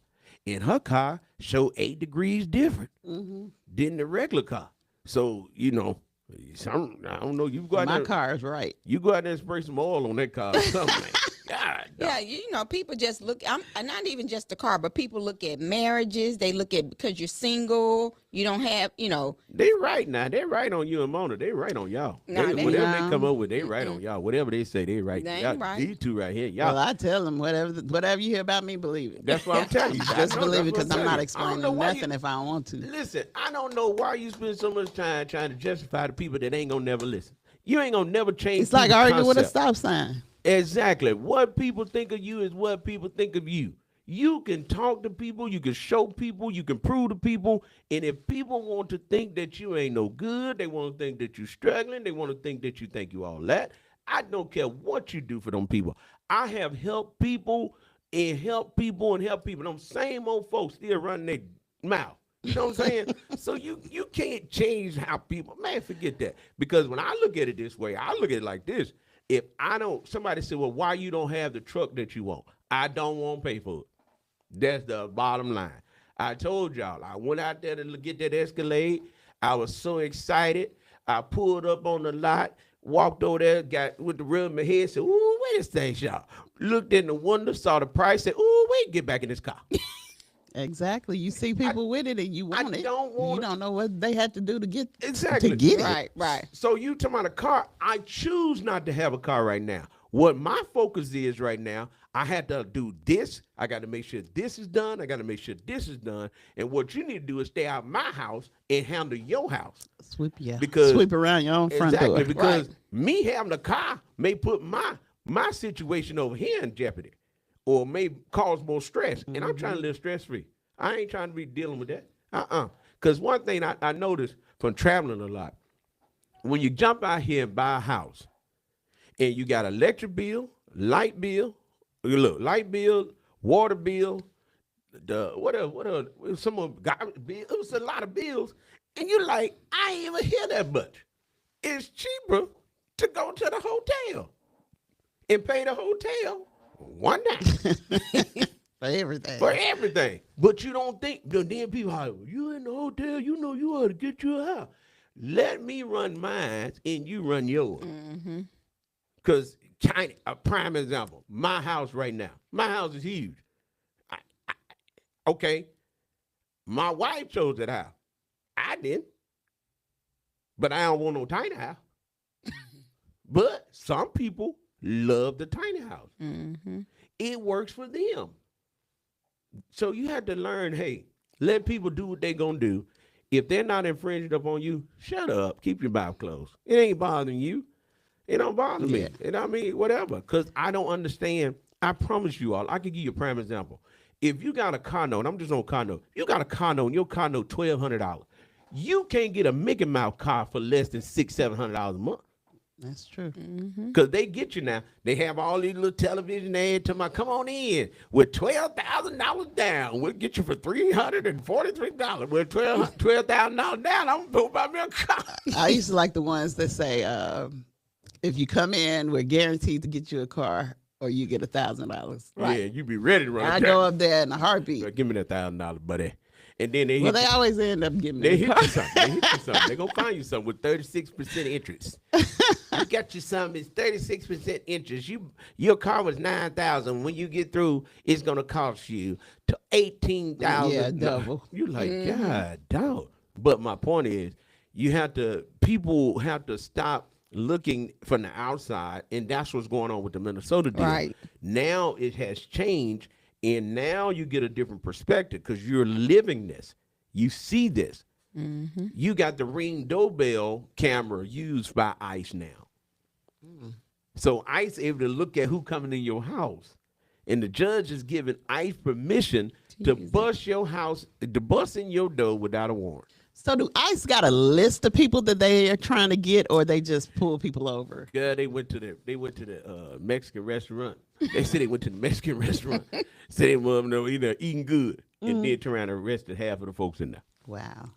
and her car showed 8 degrees different than the regular car. So, I don't know. You go out My there, car is right. You go out there and spray some oil on that car or something. God, no. Yeah, you know, people just look. Not even just the car, but people look at marriages. They look at because you're single, you don't have, you know. They right now. They right on you and Mona. They right on y'all. Nah, they- Whatever No. they come up with, they right on y'all. Whatever they say, they right. They ain't Y'all, right. These two right here, y'all. Well, I tell them whatever you hear about me, believe it. That's what I'm telling you. Just believe it because I'm not I don't know explaining why nothing if I don't want to. Listen, I don't know why you spend so much time trying to justify the people that ain't gonna never listen. You ain't gonna never change. It's like people's arguing with a concept. stop sign. Exactly. What people think of you is what people think of you. You can talk to people, you can show people, you can prove to people, and if people want to think that you ain't no good, they want to think that you're struggling, they want to think that you think you all that. I don't care what you do for them people. I have helped people and helped people and helped people. Them same old folks still running their mouth. You know what I'm saying? So you can't change how people, man, forget that. Because when I look at it this way, I look at it like this. If I don't, somebody said, well, why you don't have the truck that you want? I don't want to pay for it. That's the bottom line. I told y'all, I went out there to get that Escalade. I was so excited. I pulled up on the lot, walked over there, got with the rear of my head, said, ooh, wait a second, y'all. Looked in the window, saw the price, said, ooh, wait, get back in this car. Exactly. You see people with it and you want it. don't want You don't know what they had to do to get Exactly. to get it. Right, right. So you talking about a car? I choose not to have a car right now. What my focus is right now, I had to do this. I got to make sure this is done. I got to make sure this is done. And what you need to do is stay out my house and handle your house. Sweep Because- sweep around your own front Exactly, door. because me having a car may put my situation over here in jeopardy, or may cause more stress. And I'm trying to live stress free. I ain't trying to be dealing with that. Because one thing I noticed from traveling a lot, when you jump out here and buy a house, and you got electric bill, light bill, water bill, whatever, some of garbage bill. It was a lot of bills, and you're like, I ain't even hear that much. It's cheaper to go to the hotel and pay the hotel one night For everything. for everything. But you don't think, then people are like, you in the hotel, you know you ought to get you a house. Let me run mine and you run yours. Because a prime example, my house right now. My house is huge. Okay, my wife chose that house. I didn't. But I don't want no tiny house. But some people love the tiny house. It works for them. So you have to learn, hey, let people do what they gonna do. If they're not infringing upon you, shut up. Keep your mouth closed. It ain't bothering you. It don't bother me. And I mean, whatever. Because I don't understand. I promise you all, I can give you a prime example. If you got a car note, and I'm just on car note, you got a car note, and your car note $1,200. You can't get a Mickey Mouse car for less than $600-700 a month. That's true. Because they get you now. They have all these little television ads talking about, come on in with $12,000 down. We'll get you for $343. With $12,000 down, I'm going to buy me a car. I used to like the ones that say, if you come in, we're guaranteed to get you a car or you get $1,000. Yeah, you be ready to run. I go up there in a heartbeat. Give me that $1,000, buddy. And then they Well, hit they you. always end up giving They me a hit car. you something. They hit you something. They're going to find you something with 36% interest. You got you something, it's 36% interest. Your car was $9,000. When you get through, it's going to cost you to $18,000. Yeah, double. You like, God, dog. But my point is, people have to stop looking from the outside, and that's what's going on with the Minnesota deal. Right. Now it has changed, and now you get a different perspective because you're living this. You see this. You got the Ring doorbell camera used by ICE now. So ICE able to look at who coming in your house, and the judge is giving ICE permission to bust your house, to bust in your door without a warrant. So do ICE got a list of people that they are trying to get, or they just pull people over? Yeah, they went to the Mexican restaurant. They said they went to the Mexican restaurant. Said they were either eating good, and then turn around and arrested half of the folks in there. Wow.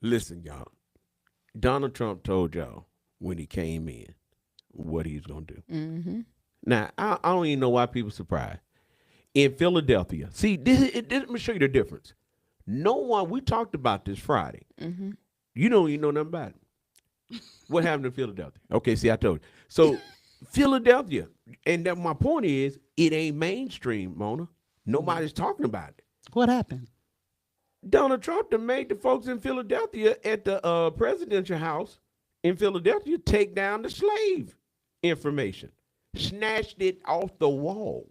Listen, y'all. Donald Trump told y'all when he came in what he's gonna do. Now I don't even know why people surprised. In Philadelphia, see, let me show you the difference. No one. We talked about this Friday. You don't even know nothing about it. What happened in Philadelphia? Okay, see, I told you. So Philadelphia. And then my point is, it ain't mainstream, Mona. Nobody's talking about it. What happened? Donald Trump to made the folks in Philadelphia at the presidential house in Philadelphia take down the slave information. Snatched it off the wall.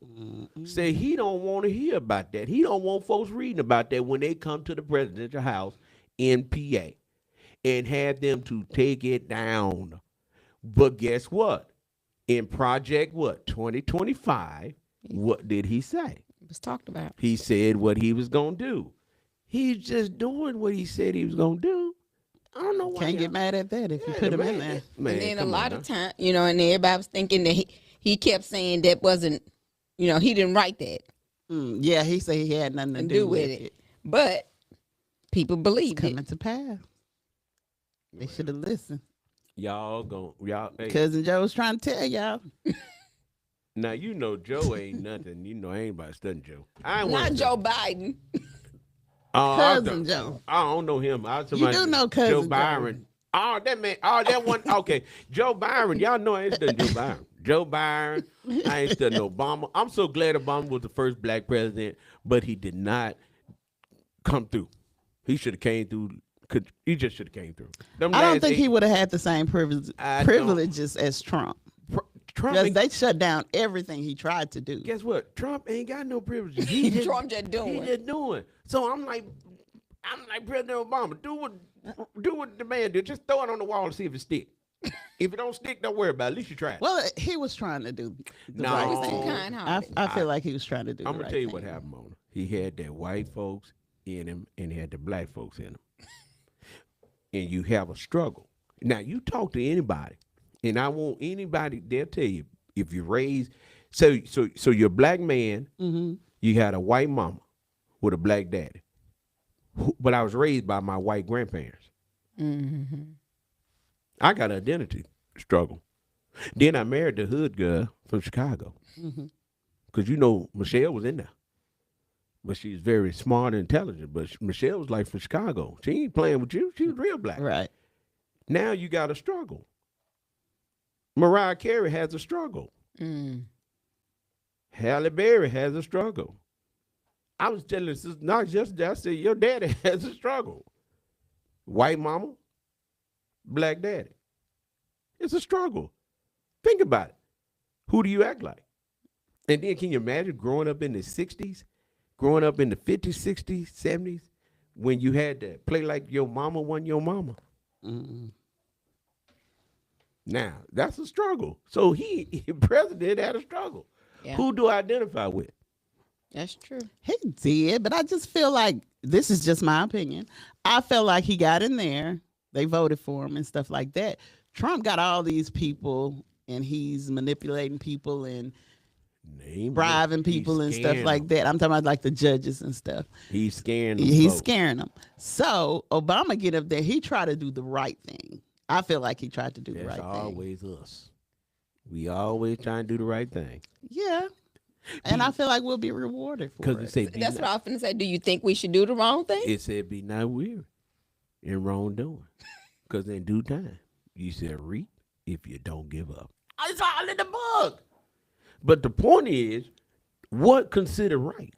Say he don't want to hear about that. He don't want folks reading about that when they come to the presidential house in PA, and had them to take it down. But guess what? In Project 2025, what did he say? It was talked about. He said what he was gonna do. He's just doing what he said he was gonna do. I don't know why. Can't get mad at that if you put him in there. Man, And then a come lot on of time, and everybody was thinking that he kept saying that wasn't, he didn't write that Yeah, he said he had nothing to and do with it. But people It's believed coming it. to pass. They should have listened. Y'all. Hey, Cousin Joe was trying to tell y'all. now Joe ain't nothing. Ain't nobody studying Joe. I ain't Not wanna Joe Biden. Cousin Joe. I don't know him. You do know Cousin Joe Joe. Byron. Oh, that man. Oh, that one. Okay, Joe Byron. Y'all know I ain't studying Joe Byron. Joe Byron. I ain't studying Obama. I'm so glad Obama was the first black president, but he did not come through. He should have came through. He just should have came through. I don't think he would have had the same privileges as Trump. Trump. Because they shut down everything he tried to do. Guess what? Trump ain't got no privileges. Trump just doing. He just doing. So I'm like President Obama. Do what the man did. Just throw it on the wall and see if it stick. If it don't stick, don't worry about it. At least you tried. Well, he was trying to do the No. right He was thing. too kind-hearted. I feel like he was trying to do I'm the gonna right tell you thing. what happened, Mona. He had the white folks in him and he had the black folks in him. And you have a struggle. Now you talk to anybody, and I want anybody, they'll tell you, if you raise so you're a black man, you had a white mama with a black daddy. But I was raised by my white grandparents. I got an identity struggle. Then I married the hood girl from Chicago. Because Michelle was in there. But she's very smart and intelligent. But Michelle was like from Chicago. She ain't playing with you. She was real black. Right. Now you got a struggle. Mariah Carey has a struggle. Halle Berry has a struggle. I was telling this not just I said your daddy has a struggle. White mama, black daddy. It's a struggle. Think about it. Who do you act like? And then can you imagine growing up in the 60s, growing up in the 50s, 60s, 70s, when you had to play like your mama wasn't your mama? Now, that's a struggle. So president had a struggle. Yeah. Who do I identify with? That's true. He did, but I just feel like, this is just my opinion, I felt like he got in there, they voted for him and stuff like that. Trump got all these people and he's manipulating people and bribing people and stuff like that. I'm talking about like the judges and stuff. He's scaring them. He's scaring them. So Obama get up there, he tried to do the right thing. I feel like he tried to do the right That's thing. always us. We always trying to do the right thing. Yeah. And I feel like we'll be rewarded for Because it. it said That's what I was finna say. Do you think we should do the wrong thing? it said be not weary in wrongdoing. Because in due time, you shall reap if you don't give up. It's all in the book. But the point is, what consider right?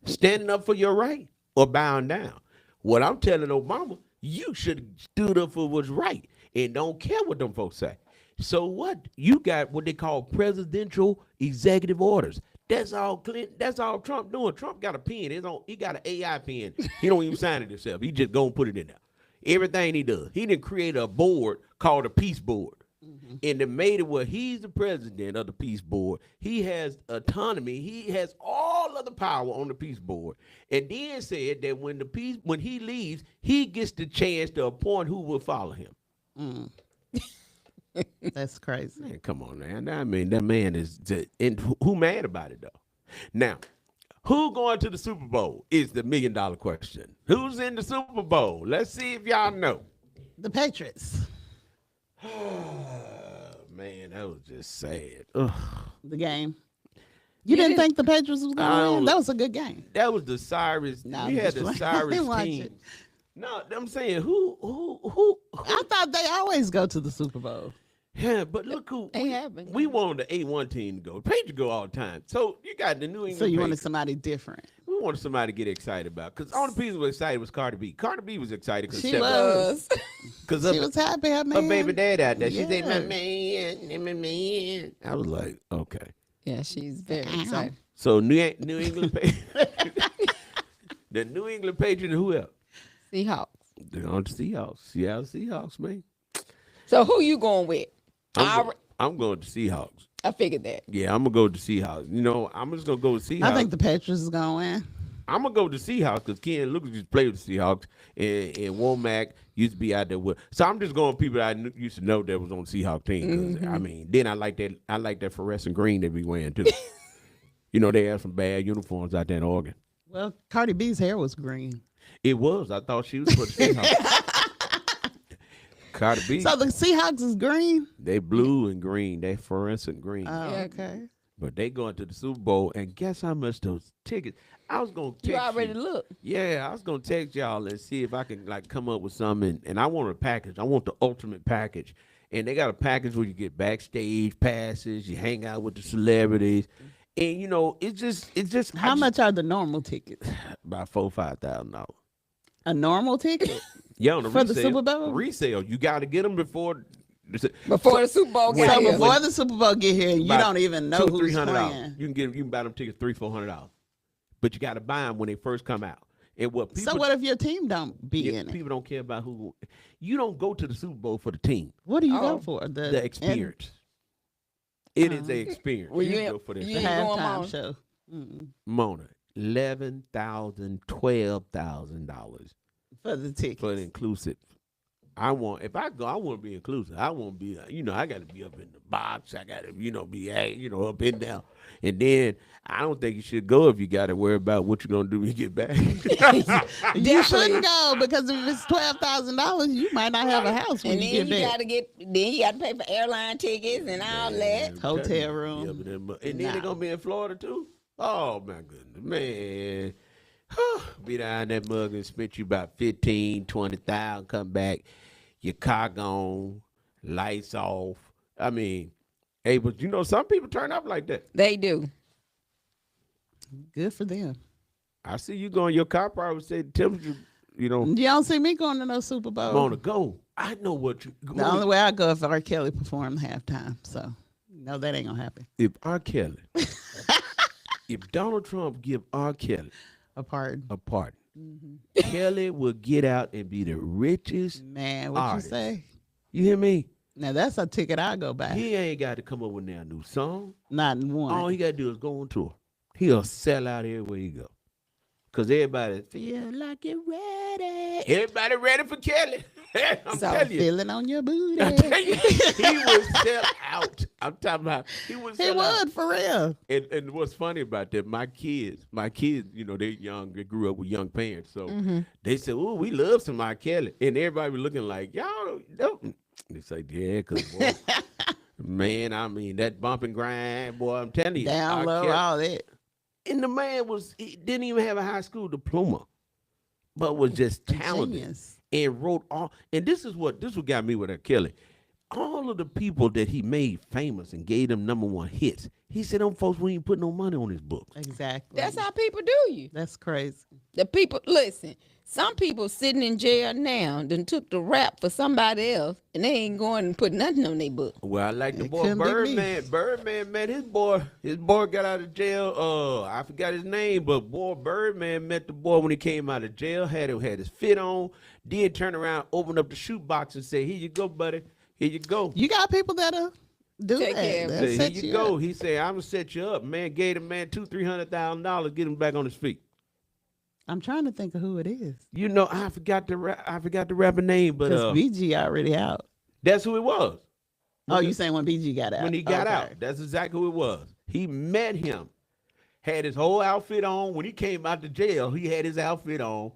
Standing up for your right or bowing down? What I'm telling Obama, you should have stood up for what's right and don't care what them folks say. So what? You got what they call presidential executive orders. That's all Clinton. That's all Trump doing. Trump got a pen. He got an AI pen. He don't even sign it himself. He just go and put it in there. Everything he does. He didn't create a board called a peace board. And they made it where he's the president of the peace board. He has autonomy. He has all of the power on the peace board. And then said that when he leaves, he gets the chance to appoint who will follow him. That's crazy. Man, come on, man. I mean, that man is and who mad about it though? Now, who going to the Super Bowl is the $1 million question. Who's in the Super Bowl? Let's see if y'all know. The Patriots. Man, that was just sad. Ugh. The game. You didn't think the Patriots was going to win? That was a good game. That was the Cyrus. Nah, We I'm had just the playing. Cyrus I didn't watch team. it. No, I'm saying who? I thought they always go to the Super Bowl. Yeah, but look who They haven't. we wanted the A1 team to go. Patriots go all the time. So you got the New England. So you wanted Patriots. somebody different. We wanted somebody to get excited about because all the people were excited was Cardi B. Cardi B was excited because She was. because She was happy. Her her man. baby dad out there. She said, Yeah. my man. I was like, okay. Yeah, she's very excited. So New England Patriots. The New England Patriots, who else? Seahawks. They're on the Seahawks. Seattle Seahawks, man. So who you going with? I'm going to Seahawks. I figured that. Yeah, I'm gonna go to Seahawks. You know, I'm just gonna go with Seahawks. I think the Patriots is going to win. I'm gonna go to Seahawks because Ken Lucas used to play with the Seahawks, and Womack used to be out there with. So I'm just going with people that I used to know that was on the Seahawks team. 'Cause, I mean, then I like that fluorescent green they be wearing too. You know, they have some bad uniforms out there in Oregon. Well, Cardi B's hair was green. It was. I thought she was for the Seahawks. Cardi B. So the Seahawks is green? They blue and green. They fluorescent green. Oh, Yeah. okay. But they going to the Super Bowl, and guess how much those tickets? I was gonna text You already look. Yeah, I was gonna text y'all and see if I can like come up with something. And I want a package. I want the ultimate package. And they got a package where you get backstage passes, you hang out with the celebrities, and you know it's just How much are the normal tickets? About $4,000-$5,000. A normal ticket? Yeah, on the For the resale, Super Bowl? resale. You got to get them before Before the Super Bowl So get here. before the Super Bowl get here, you About don't even know who's $200-$300. playing. You can buy them tickets $300-$400, but you got to buy them when they first come out. And what people So what if your team don't be in it? people don't care about who. You don't go to the Super Bowl for the team, What do you Oh. go for? the experience. It is a experience. Well, you you go for the you The ain't going halftime on. show. Mm-mm. Mona, $11,000, $12,000 For the ticket. for the inclusive. If I go, I want to be inclusive. I want to be, I got to be up in the box. I got to, be, up and down. And then I don't think you should go if you got to worry about what you're going to do when you get back. You shouldn't go because if it's $12,000, you might not have a house when And you then get back. you gotta pay for airline tickets and all that. Hotel room. Yeah, but and then they're going to be in Florida too? Oh, my goodness, man. Be down that mug and spent you about $15,000, $20,000, come back, your car gone, lights off. I mean, hey, but some people turn up like that. They do. Good for them. I see you going, your car probably say the temperature, You don't see me going to no Super Bowl. want to go. I know what you The only way I go if R. Kelly performed halftime. So, no, that ain't going to happen. If R. Kelly, if Donald Trump give R. Kelly A pardon. a pardon, Kelly will get out and be the richest. Man, what artist. you say? You hear me? Now, that's a ticket I go buy. He ain't got to come up with a new song. Not in one. All he got to do is go on tour. He'll sell out everywhere he go. Because everybody feel like you're ready. Everybody ready for Kelly. I'm So, telling you. Feeling on your booty. I tell you, he would sell out. I'm talking about he would He sell out. would, for real. And what's funny about that, my kids, they're young, they grew up with young parents. So they said, oh, we love some R. Kelly. And everybody was looking like, y'all don't. They say, yeah, because, man, I mean, that bump and grind, boy, I'm telling you. Down R. low, Kelly- all that. And the man he didn't even have a high school diploma, but was just talented Genius. and wrote all. And this what got me with R. Kelly. All of the people that he made famous and gave them #1 hits, he said, them folks we ain't put no money on his books. Exactly. That's how people do you. That's crazy. The people, listen, some people sitting in jail now done took the rap for somebody else and they ain't going and put nothing on their book. Well, I like the It boy couldn't be me. Birdman. Birdman met his boy. His boy got out of jail. I forgot his name, but boy Birdman met the boy when he came out of jail. Had his fit on. Did turn around, open up the shoebox and say, "Here you go, buddy. Here you go." You got people that'll do Take that. care of They'll Say, here set you you go. up. He said, "I'm gonna set you up." Man gave the man $200,000-$300,000, get him back on his feet. I'm trying to think of who it is. I forgot the rapper name, but Because BG already out. that's who it was. Oh, you saying when BG got out? When he got Okay. out. That's exactly who it was. He met him, had his whole outfit on. When he came out to jail, he had his outfit on.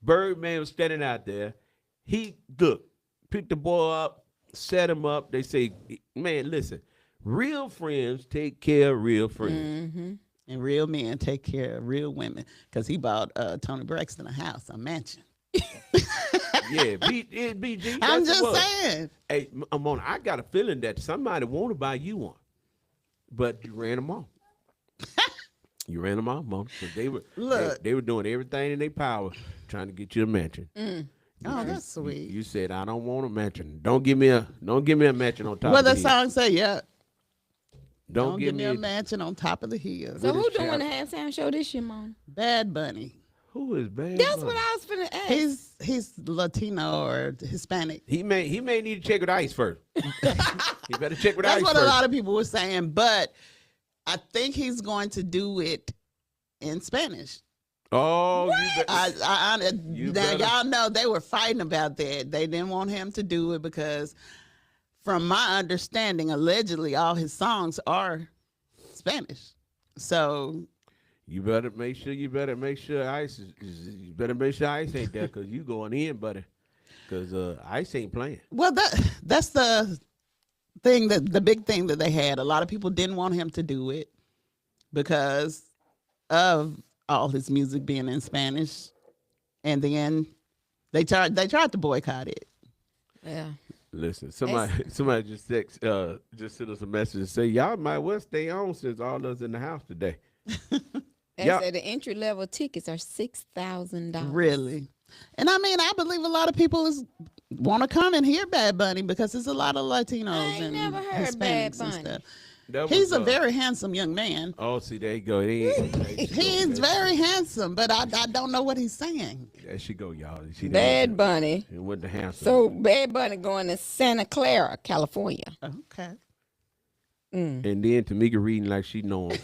Birdman was standing out there. He picked the boy up, set him up. They say, man, listen, real friends take care of real friends. Mm-hmm. And real men take care of real women. Because he bought Tony Braxton a house, a mansion. Yeah, BG. I'm that's just what. saying. Hey, Mona, I got a feeling that somebody want to buy you one, but you ran them off. You ran them off, Mona, because Look. they were doing everything in their power trying to get you a mansion. Oh, that's sweet. You said I don't want a mansion. Don't give me a mansion on top. What of the the song say? Yeah. Don't give me a mansion on top of the hill. So who British doing the chap. halftime show this year, Mom? Bad Bunny. Who is bad? That's Bunny? what I was finna ask. He's Latino or Hispanic. He may need to check with ICE first. He better check with That's ICE what first. a lot of people were saying, but I think he's going to do it in Spanish. Oh, you better. Now better. y'all know they were fighting about that. They didn't want him to do it because, from my understanding, allegedly all his songs are Spanish. So You better make sure ICE you better make sure ICE ain't there because you going in, buddy. Because ICE ain't playing. well, that's the thing the big thing that they had. A lot of people didn't want him to do it because of all his music being in Spanish, and then they tried to boycott it. Yeah. Listen, somebody just sent us a message and say y'all might well stay on since all us in the house today. They Yeah. said the entry level tickets are $6,000. Really. And I mean, I believe a lot of people want to come and hear Bad Bunny because there's a lot of Latinos I ain't and never heard Hispanics Bad and Bunny. stuff. That He's was, a very handsome young man. Oh, see, there you go. He's very handsome, but I don't know what he's saying. There she go, y'all. See, Bad Bunny. And with the handsome. So Bad Bunny going to Santa Clara, California. Okay. And then Tamika reading like she know him.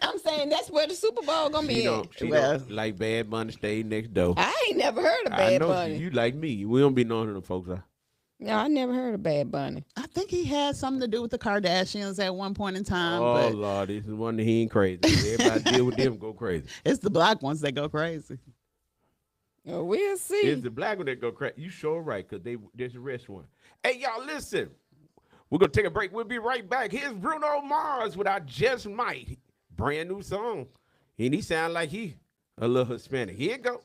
I'm saying that's where the Super Bowl gonna She be at. don't like Bad Bunny stay next door. I ain't never heard of I Bad know Bunny. you like me. We don't be knowing who the folks are. No, I never heard of Bad Bunny. I think he had something to do with the Kardashians at one point in time, Oh but Lord, this is one that he ain't crazy. Everybody deal with them go crazy. it's the black ones that go crazy. Well, we'll see. It's the black one that go crazy. You sure right, because there's a rest one. Hey, y'all, listen. We're going to take a break. We'll be right back. Here's Bruno Mars with I Just Might. Brand new song. And he sound like he a little Hispanic. Here it go.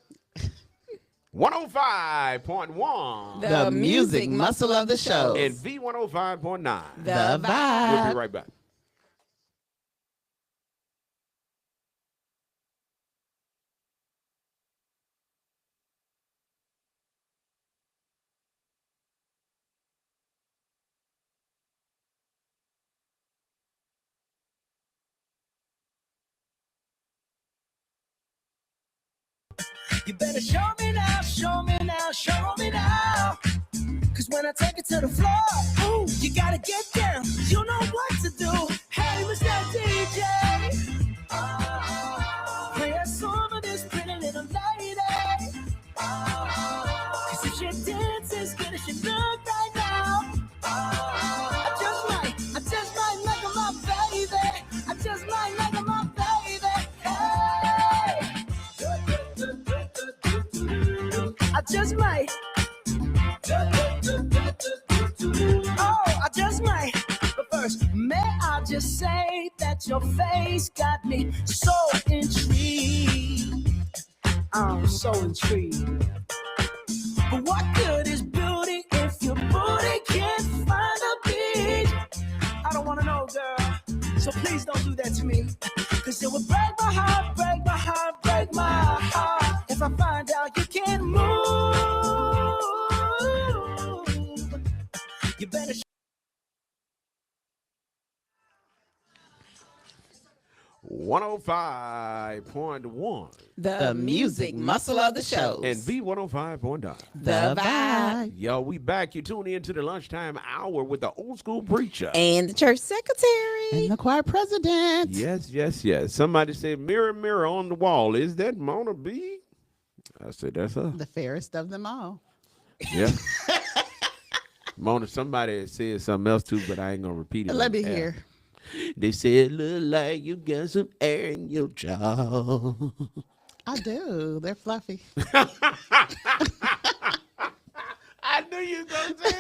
105.1. The music muscle of the show. And V105.9. The vibe. We'll be right back. You better show me now, show me now, show me now. Cause when I take it to the floor, ooh, you gotta get down. You know what to do. Hey, Mr. DJ. Play a song for this pretty little lady. Cause if she dances good as she look right now, I just might make her my baby. I just might make her my baby. Hey. I just might. Oh, I just might. But first, may I just say that your face got me so intrigued. I'm so intrigued. But what good is beauty if your booty can't find a beat? I don't want to know, girl. So please don't do that to me. Cause it would break my heart, break my heart, break my heart. If I find out you can't move, you better. 105.1 The music muscle of the show. and V105.9. The vibe. Yo, we back. You tune in to the lunchtime hour with the old school preacher. And the church secretary. And the choir president. Yes. Somebody said, mirror, mirror on the wall. Is that Mona B? I said, that's her. The fairest of them all. Yeah. Mona, somebody said something else too, but I ain't going to repeat it. Let on me the air. hear. They said, look like you got some air in your jaw. I do. They're fluffy. I knew you was going to say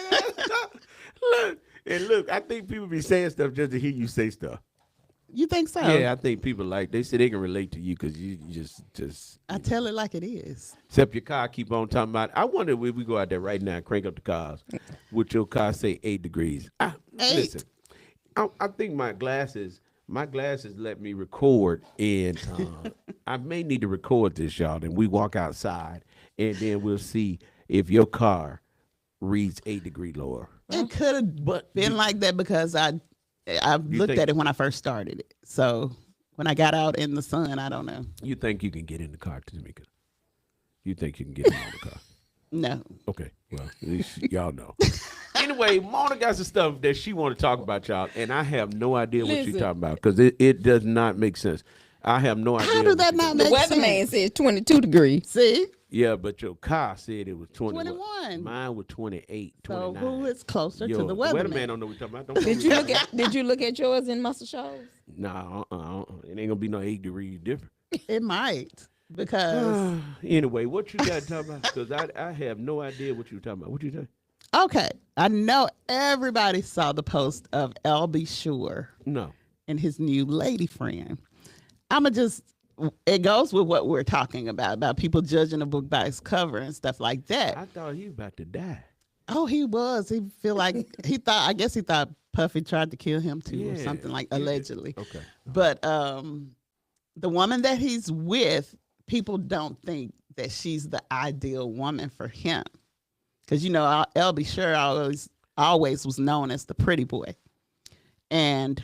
that. Look, I think people be saying stuff just to hear you say stuff. You think so? Yeah, I think people they say they can relate to you because you just. I tell it like it is. Except your car keep on talking about. I wonder if we go out there right now and crank up the cars. Would your car say 8 degrees? 8. Listen, I think my glasses let me record, and I may need to record this, y'all. And we walk outside, and then we'll see if your car reads 8 degree lower. It could have been like that because I looked at it when I first started it. So when I got out in the sun, I don't know. You think you can get in the car, Tamika? You think you can get in the car? No. Okay. Well, at least y'all know. Anyway, Mona got some stuff that she want to talk about, y'all, and I have no idea what she's talking about because it does not make sense. I have no idea. How does that not The make sense? weatherman said 22 degrees. See? Yeah, but your car said it was 21. Mine was 28, So 29. who is closer Yo, to the weatherman? don't know what you're talking about. Don't Did you look at yours in Muscle Shoals? No, it ain't gonna be no 8 degrees different. It might because Anyway, what you got to talk about? Because I have no idea what you're talking about. What you talking? okay, I know everybody saw the post of LB Shore No. and his new lady friend. It goes with what we're talking about people judging a book by its cover and stuff like that. I thought he was about to die. Oh, he was. He feel like I guess he thought Puffy tried to kill him too or Yeah, something like yeah. allegedly. Okay. But the woman that he's with, people don't think that she's the ideal woman for him. Because, LB Sure always was known as the pretty boy. And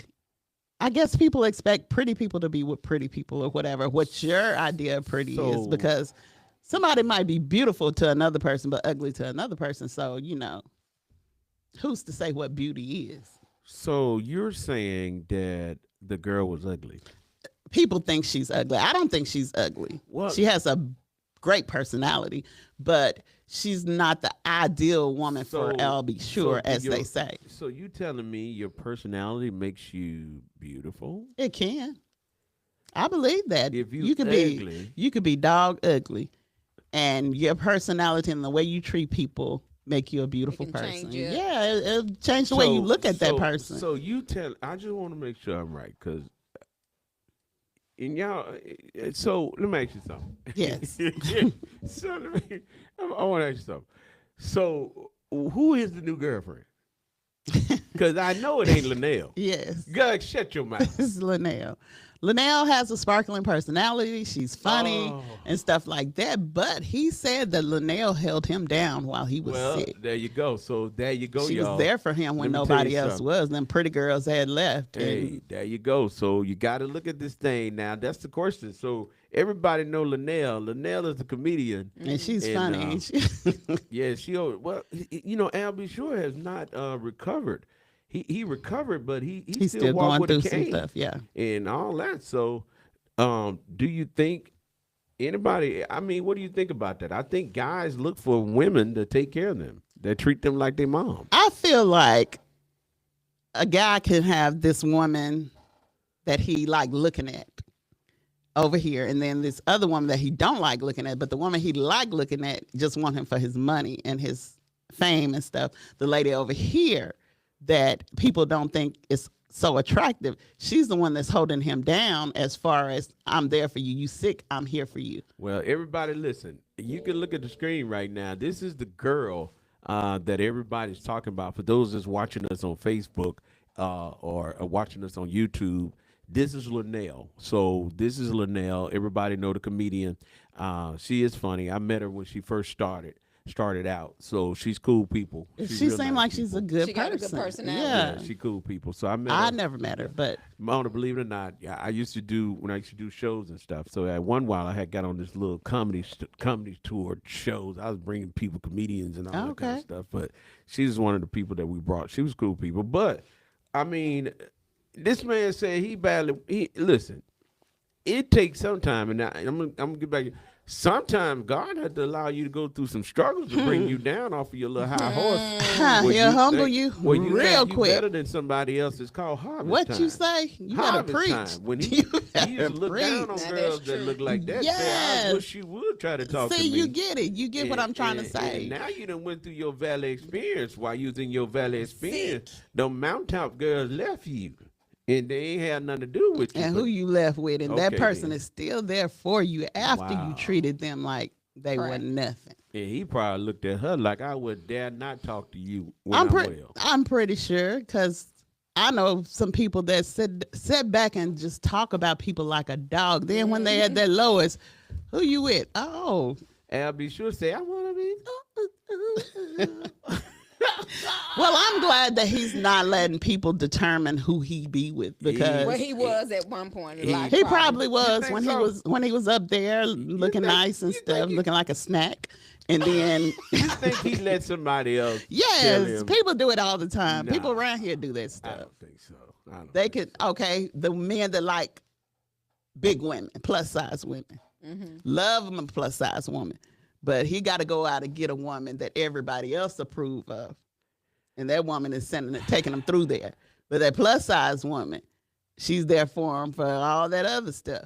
I guess people expect pretty people to be with pretty people or whatever. What your idea of pretty is, because somebody might be beautiful to another person, but ugly to another person. So, who's to say what beauty is? So you're saying that the girl was ugly? People think she's ugly. I don't think she's ugly. What? She has a great personality, but she's not the ideal woman for LB Sure, as they say. So you telling me your personality makes you beautiful? It can. I believe that. If you could ugly, you could be dog ugly, and your personality and the way you treat people make you a beautiful can person. change it. Yeah, it'll change the way you look at that person. So I just want to make sure I'm right, because and y'all. So let me ask you something. Yes. I want to ask you something. So who is the new girlfriend? Because I know it ain't Linnell. Yes. God, shut your mouth. This is Linnell. Linnell has a sparkling personality. She's funny and stuff like that. But he said that Linnell held him down while he was sick. There you go. So there you go, She y'all. was there for him when Let me tell nobody you else something. was. Them pretty girls had left. Hey, there you go. So you got to look at this thing now. That's the question. So everybody know Linnell. Linnell is a comedian. And she's funny. Ain't she? Yeah, Albie Shore has not recovered. He recovered, but he He's still still walk going with a through some cane stuff. Yeah. and all that. So, do you think anybody? I mean, what do you think about that? I think guys look for women to take care of them, that treat them like their mom. I feel like a guy can have this woman that he like looking at over here, and then this other woman that he don't like looking at, but the woman he like looking at just want him for his money and his fame and stuff. The lady over here that people don't think is so attractive, she's the one that's holding him down as far as, I'm there for you. You sick, I'm here for you. Well, everybody listen. You can look at the screen right now. This is the girl that everybody's talking about. For those that's watching us on Facebook or watching us on YouTube, this is Linnell. So this is Linnell. Everybody know the comedian. She is funny. I met her when she first started out. So she's cool people. She real seems nice like she's a people. good She person. got a good personality. Yeah. Yeah, she cool people. So I met her. I never met her, but Mona, believe it or not, I used to do shows and stuff. So at one while I had got on this little comedy tour shows. I was bringing people, comedians and all that kind of stuff. But she's one of the people that we brought. She was cool people. But I mean, this man said listen. It takes some time, and I'm gonna get back. Sometimes God had to allow you to go through some struggles to bring you down off of your little high horse. where He'll humble think- you where you real think you quick. better than somebody else. It's called harvest What time. you say? You gotta Harvest preach. time. When he You used to gotta look down on preach. Now, girls that's that true. look like that. Say, Yes. I wish you would try to talk to See, me. you get it. You get what I'm trying to say. And now you done went through your valley experience. While you was in your valley experience, the mountaintop girls left you. And they ain't had nothing to do with you. And but- who you left with, and that Okay, person then. is still there for you after Wow. you treated them like they were Correct. nothing. And he probably looked at her like, I would dare not talk to you when I'm well. I'm pretty sure, because I know some people that sit back and just talk about people like a dog. Then when they at their lowest, who you with? Oh. And I'll be sure to say, I want to be. Well, I'm glad that he's not letting people determine who he be with, because Well, he was at one point. A lot of he problems. probably was think when so? he was up there looking think- nice and you think stuff, he- looking like a snack. And then You think he let somebody else tell yes, him? people do it all the time. Nah. People around here do that I stuff. don't think so. I don't They think could so. okay, the men that like big women, plus size women. Love them a plus size woman. But he got to go out and get a woman that everybody else approve of. And that woman is taking him through there. But that plus size woman, she's there for him for all that other stuff.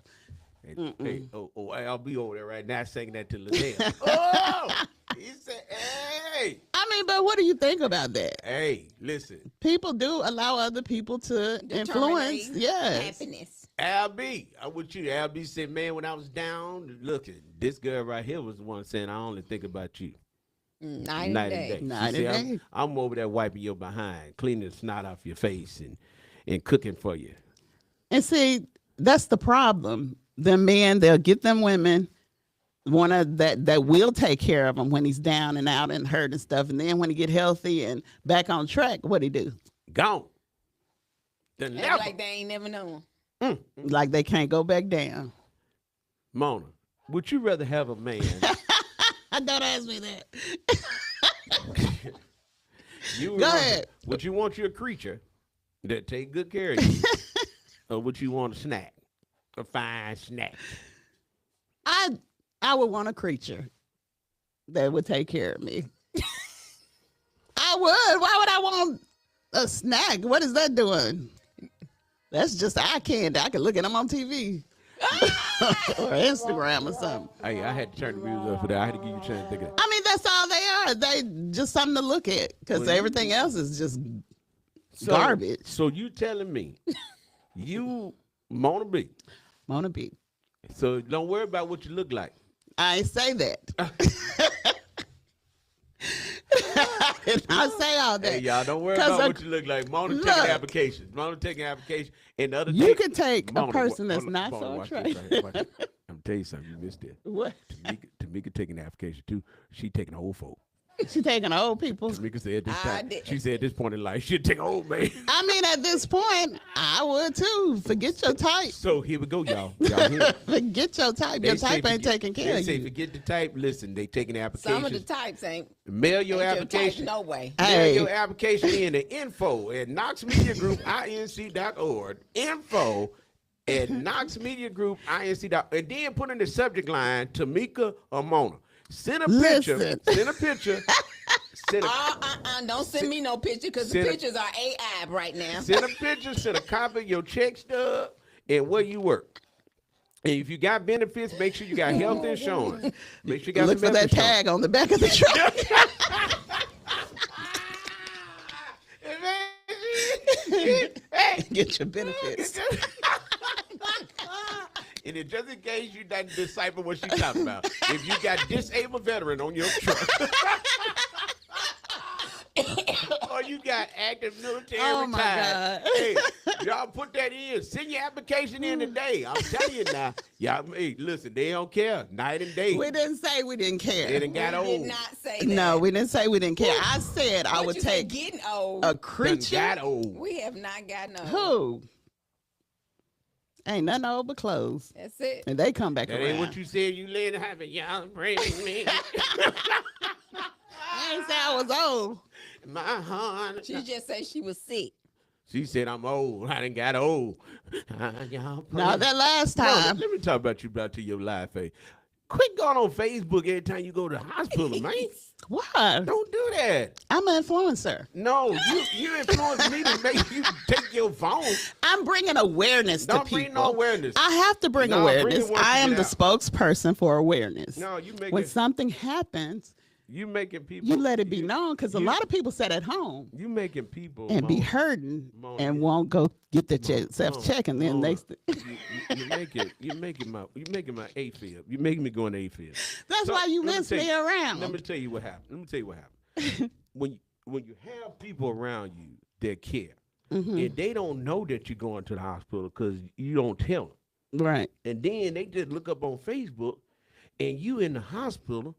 Hey, I'll be over there right now singing that to Liddell. Oh, he said, hey, I mean, but what do you think about that? hey, listen, People do allow other people to influence. Determining Yes. happiness. Al B. I want you. Al B said, man, when I was down, look, this girl right here was the one saying, I only think about you. Night Night and day. and day. Night She and said, day. I'm over there wiping your behind, cleaning the snot off your face and cooking for you. And see, that's the problem. The men, they'll get them women, that will take care of him when he's down and out and hurt and stuff. And then when he get healthy and back on track, what he do? Gone. The Act level. like they ain't never known. Like they can't go back down. Mona, would you rather have a man? Don't ask me that. Go ahead. Would you want your creature that take good care of you, or would you want a snack, a fine snack? I would want a creature that would take care of me. I would. Why would I want a snack? What is that doing? That's just eye candy. I could look at them on TV or Instagram or something. Hey, I had to turn the music up for that. I had to give you a chance to think of that. I mean, that's all they are. They just something to look at, because Well, everything else is just So- garbage. So you telling me you Mona B? Mona B. So don't worry about what you look like. I ain't say that. I did not say all that. Hey, y'all, don't worry 'Cause about a- what you look like. Mona Look. taking applications. Mona taking application. And the other You day, can take a Mona, person that's hold on, not Mona, so watch this attractive. right here, watch this. I'm tell you something. You missed it. What? Tamika taking the application too. She taking old folk. She taking old people. Tamika said at this I time. did. She said at this point in life, she'd take an old man. I mean, at this point, I would too. Forget your type. So here we go, y'all. Y'all hear it. Forget your type. Your They say type ain't forget- taking care They of say you. forget the type. Listen, they taking the application. Some of the types ain't Mail your ain't your type, application. no way. Mail Hey. your application in to info at knoxmediagroup.inc.org. Info at knoxmediagroup.inc.org. And then put in the subject line, Tamika or Mona. Send a picture. Listen. Send a picture. Send a, Don't send me no picture, because the Send a- pictures are AI right now. send a picture. Send a copy of your check stub and where you work. And if you got benefits, make sure you got health insurance. Make sure you got Look some for health that insurance. tag on the back of the truck. Hey, Get your benefits. and then just in case you didn't decipher what she's talking about, if you got disabled veteran on your truck, or you got active military Oh, my retired, God. hey, y'all put that in. Send your application in today. I'm telling you now, y'all. Hey, listen, they don't care night and day. We didn't say we didn't care. They done got We did old. not say that. No, we didn't say we didn't care. I said I What would you say, take getting old. a Done creature. got old. We have not gotten old. Who? Ain't nothing old but clothes. That's it. And they come back That around. ain't what you said. You laid happy, y'all. Bring me I ain't say I was old. my heart. She just said she was sick. She said, I'm old. I done got old. Y'all No, that last No, time. let me talk about you about to your live face. Quit going on Facebook every time you go to the hospital, man. Why? Don't do that. I'm an influencer. No, you influence me to make you take your phone. I'm bringing awareness to Don't people. bring no awareness. I have to bring No, bring awareness. it once I you am get the out. spokesperson for awareness. No, you make When it. something happens, You making people. You let it be known because a lot of people sit at home You making people and be Mona, hurting Mona, and won't go get their Mona, self check, and then Mona, they. you making my AFib. You making me go in AFib. That's So, why you let miss tell me you- around. Let me tell you what happened. when you have people around you that care, and they don't know that you're going to the hospital because you don't tell them, Right. and then they just look up on Facebook, and you in the hospital,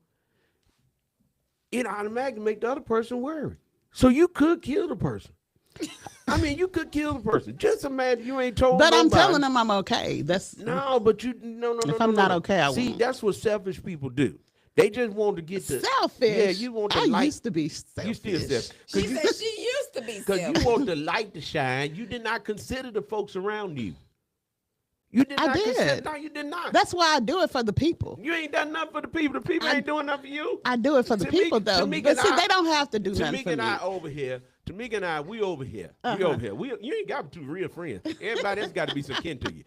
it automatically make the other person worry. So you could kill the person. I mean, you could kill the person. Just imagine you ain't told But I'm nobody. telling them I'm okay. That's No, but you no. If I'm not okay, I See, won't. that's what selfish people do. They just want to get the selfish. Yeah, you want the I light. used to be selfish. You still selfish. She said she used to be Because selfish. you want the light to shine. You did not consider the folks around you. You did I not consider. did. No, you did not. That's why I do it for the people. You ain't done nothing for the people. The people ain't doing nothing for you. I do it for the people, though. Tamika But and see, I- they don't have to do nothing Tamika for and me. I over here. Tamika and I, we over here. We Uh-huh. over here. You ain't got two real friends. Everybody else got to be some kin to you.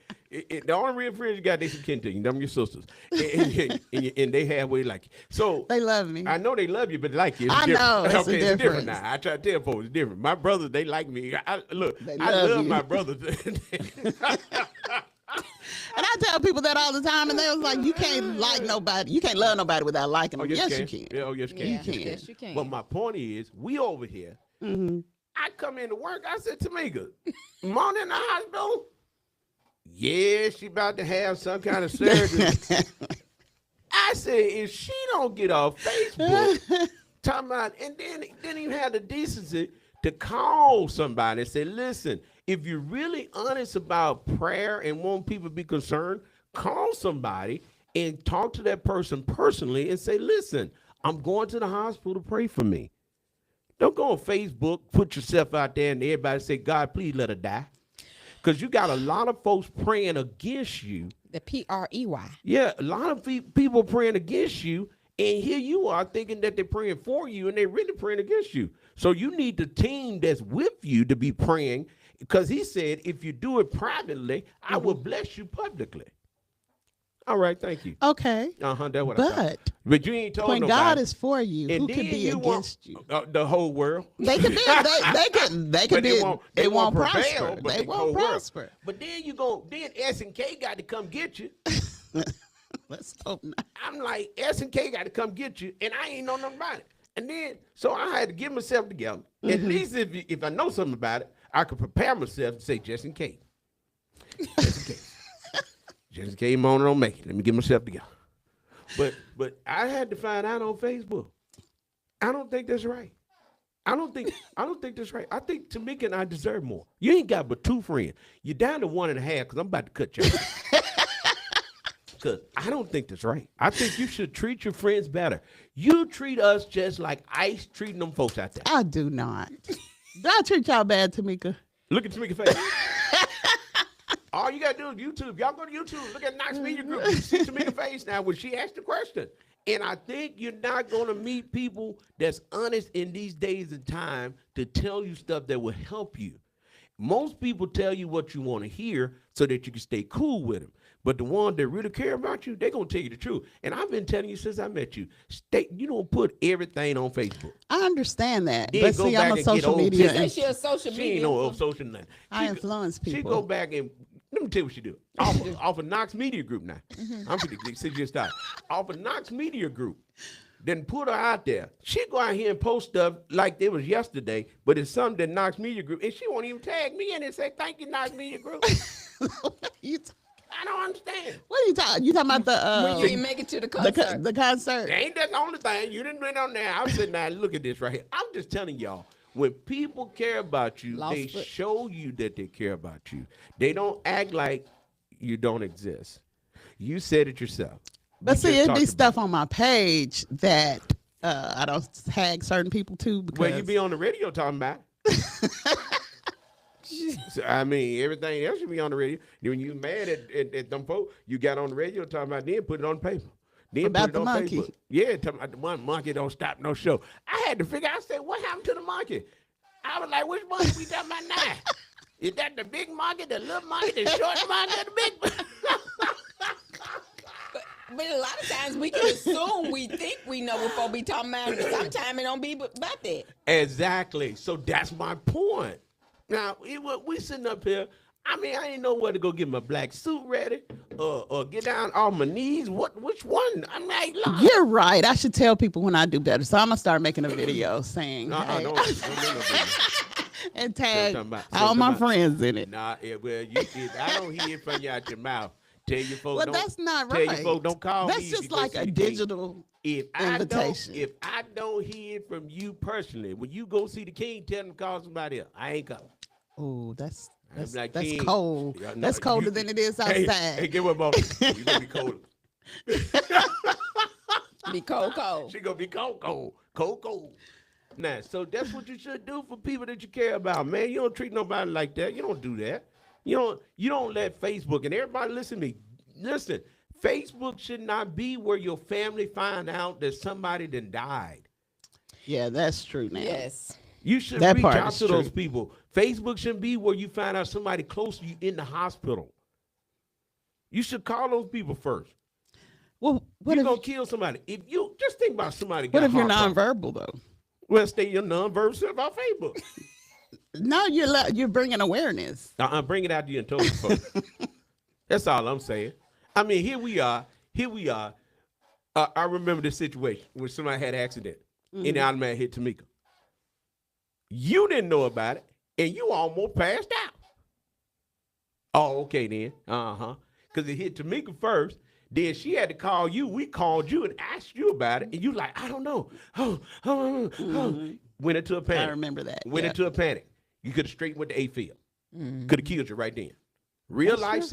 The only real friends you got, they some kin to you. Them your sisters. And they halfway like you. So They love me. I know they love you, but they like you. It's I different. know, it's a okay, it's different difference. now. I try to tell folks it's different. My brothers, they like me. Look, They I love love you. my brothers. And I tell people that all the time, and they was like, "You can't like nobody. You can't love nobody without liking them." Yes, you can. Yeah, oh, yes, you can. Yeah, Yes, you yes, you can. But my point is, we over here. Mm-hmm. I come into work. I said, Tamika, Mona in the hospital? Yeah, she about to have some kind of surgery. I said, if she don't get off Facebook, talking about, and then didn't even have the decency to call somebody and say, listen, if you're really honest about prayer and want people to be concerned, call somebody and talk to that person personally and say, listen, I'm going to the hospital to pray for me. Don't go on Facebook, put yourself out there and everybody say, God, please let her die. Because you got a lot of folks praying against you. The PREY. Yeah, a lot of people praying against you, and here you are thinking that they're praying for you, and they're really praying against you. So you need the team that's with you to be praying, because he said, if you do it privately, I will bless you publicly. All right, thank you. Okay, That's what I thought. But you ain't told when nobody. God is for you, And who can then be you want- against you? The whole world. They could be. They could But be. they won't prosper. prevail, but They the won't whole world. prosper. But then then S&K got to come get you. Let's hope not. I'm like, S&K got to come get you, and I ain't know nothing about it. And then, so I had to get myself together. At least if I know something about it, I could prepare myself to say, just in case. Just in case. Just in case Mona don't make it. Let me get myself together. But I had to find out on Facebook. I don't think that's right. I don't think that's right. I think Tamika and I deserve more. You ain't got but 2 friends. You're down to 1.5 because I'm about to cut you off. Because I don't think that's right. I think you should treat your friends better. You treat us just like ICE treating them folks out there. I do not. Do I treat y'all bad, Tamika? Look at Tamika's face. All you got to do is YouTube. Y'all go to YouTube. Look at Knox Media Group. You see Tamika's face now when she asked the question. And I think you're not going to meet people that's honest in these days and time to tell you stuff that will help you. Most people tell you what you want to hear so that you can stay cool with them. But the ones that really care about you, they're going to tell you the truth. And I've been telling you since I met you, you don't put everything on Facebook. I understand that, Then but go see, back I'm a and get social old media. She said she a social She media. ain't no social nothing. I She influence She people. go back and, let me tell you what she do. Off of Knox Media Group now. I'm going to sit you start. Off of Knox Media Group. Then put her out there. She go out here and post stuff like it was yesterday, but it's something that Knox Media Group, and she won't even tag me in and say, thank you, Knox Media Group. I don't understand. What are you talking? You talking about When you didn't make it to the concert. the concert? Ain't that the only thing? You didn't win on there. I'm sitting there, look at this right here. I'm just telling y'all, when people care about you, Lost they foot. show you that they care about you. They don't act like you don't exist. You said it yourself. But We see, just it'd talked be about stuff on my page that I don't tag certain people to because Well, you be on the radio talking about. So, I mean, everything else you be on the radio. When you mad at them folks, you got on the radio talking about, then put it on paper. Then About put it the on monkey. Facebook. Yeah, talking about the one monkey don't stop no show. I had to figure out, I said, what happened to the monkey? I was like, which monkey we talking about now? Is that the big monkey, the little monkey, the short monkey, or the big monkey? But a lot of times we can assume we think we know before we talking about it. Sometimes it don't be about that. Exactly. So that's my point. Now, we sitting up here. I mean, I ain't know where to go get my black suit ready or get down on my knees. Which one? I'm like, look. You're right. I should tell people when I do better. So I'm going to start making a video saying, hey, don't make no video. and tag Something all my about- friends in it. Nah, I don't hear it from you out your mouth. Tell your folks. Well, that's not tell right. your folks don't call That's me. just if you go like see a the king. digital If invitation. if I don't hear it from you personally, when you go see the king, tell them to call somebody else. I ain't coming. Oh, that's like, that's King, cold. yeah, no, That's colder you- than it is Hey, outside. get what, Mom? You gonna be colder. Be cold. She gonna be cold. Now, so that's what you should do for people that you care about, man. You don't treat nobody like that. You don't do that. You don't let Facebook and everybody listen to me. Listen, Facebook should not be where your family find out that somebody done died. Yeah, that's true now. Yes. You should That reach part out is to those true. people. Facebook shouldn't be where you find out somebody close to you in the hospital. You should call those people first. Well, what You're if gonna kill somebody. If you just think about somebody. what got if you're heart problem. nonverbal though? Well, stay your nonverbal self on Facebook. No, you're bringing awareness. Bring it out to you and told you folks. That's all I'm saying. I mean, here we are. I remember this situation where somebody had an accident and the automatic hit Tamika. You didn't know about it, and you almost passed out. Oh, okay then. Because it hit Tamika first. Then she had to call you. We called you and asked you about it, and you like, I don't know. Went into a panic. I remember that. Went yeah. into a panic. You could have straight went to A field. Could have killed you right then. Real life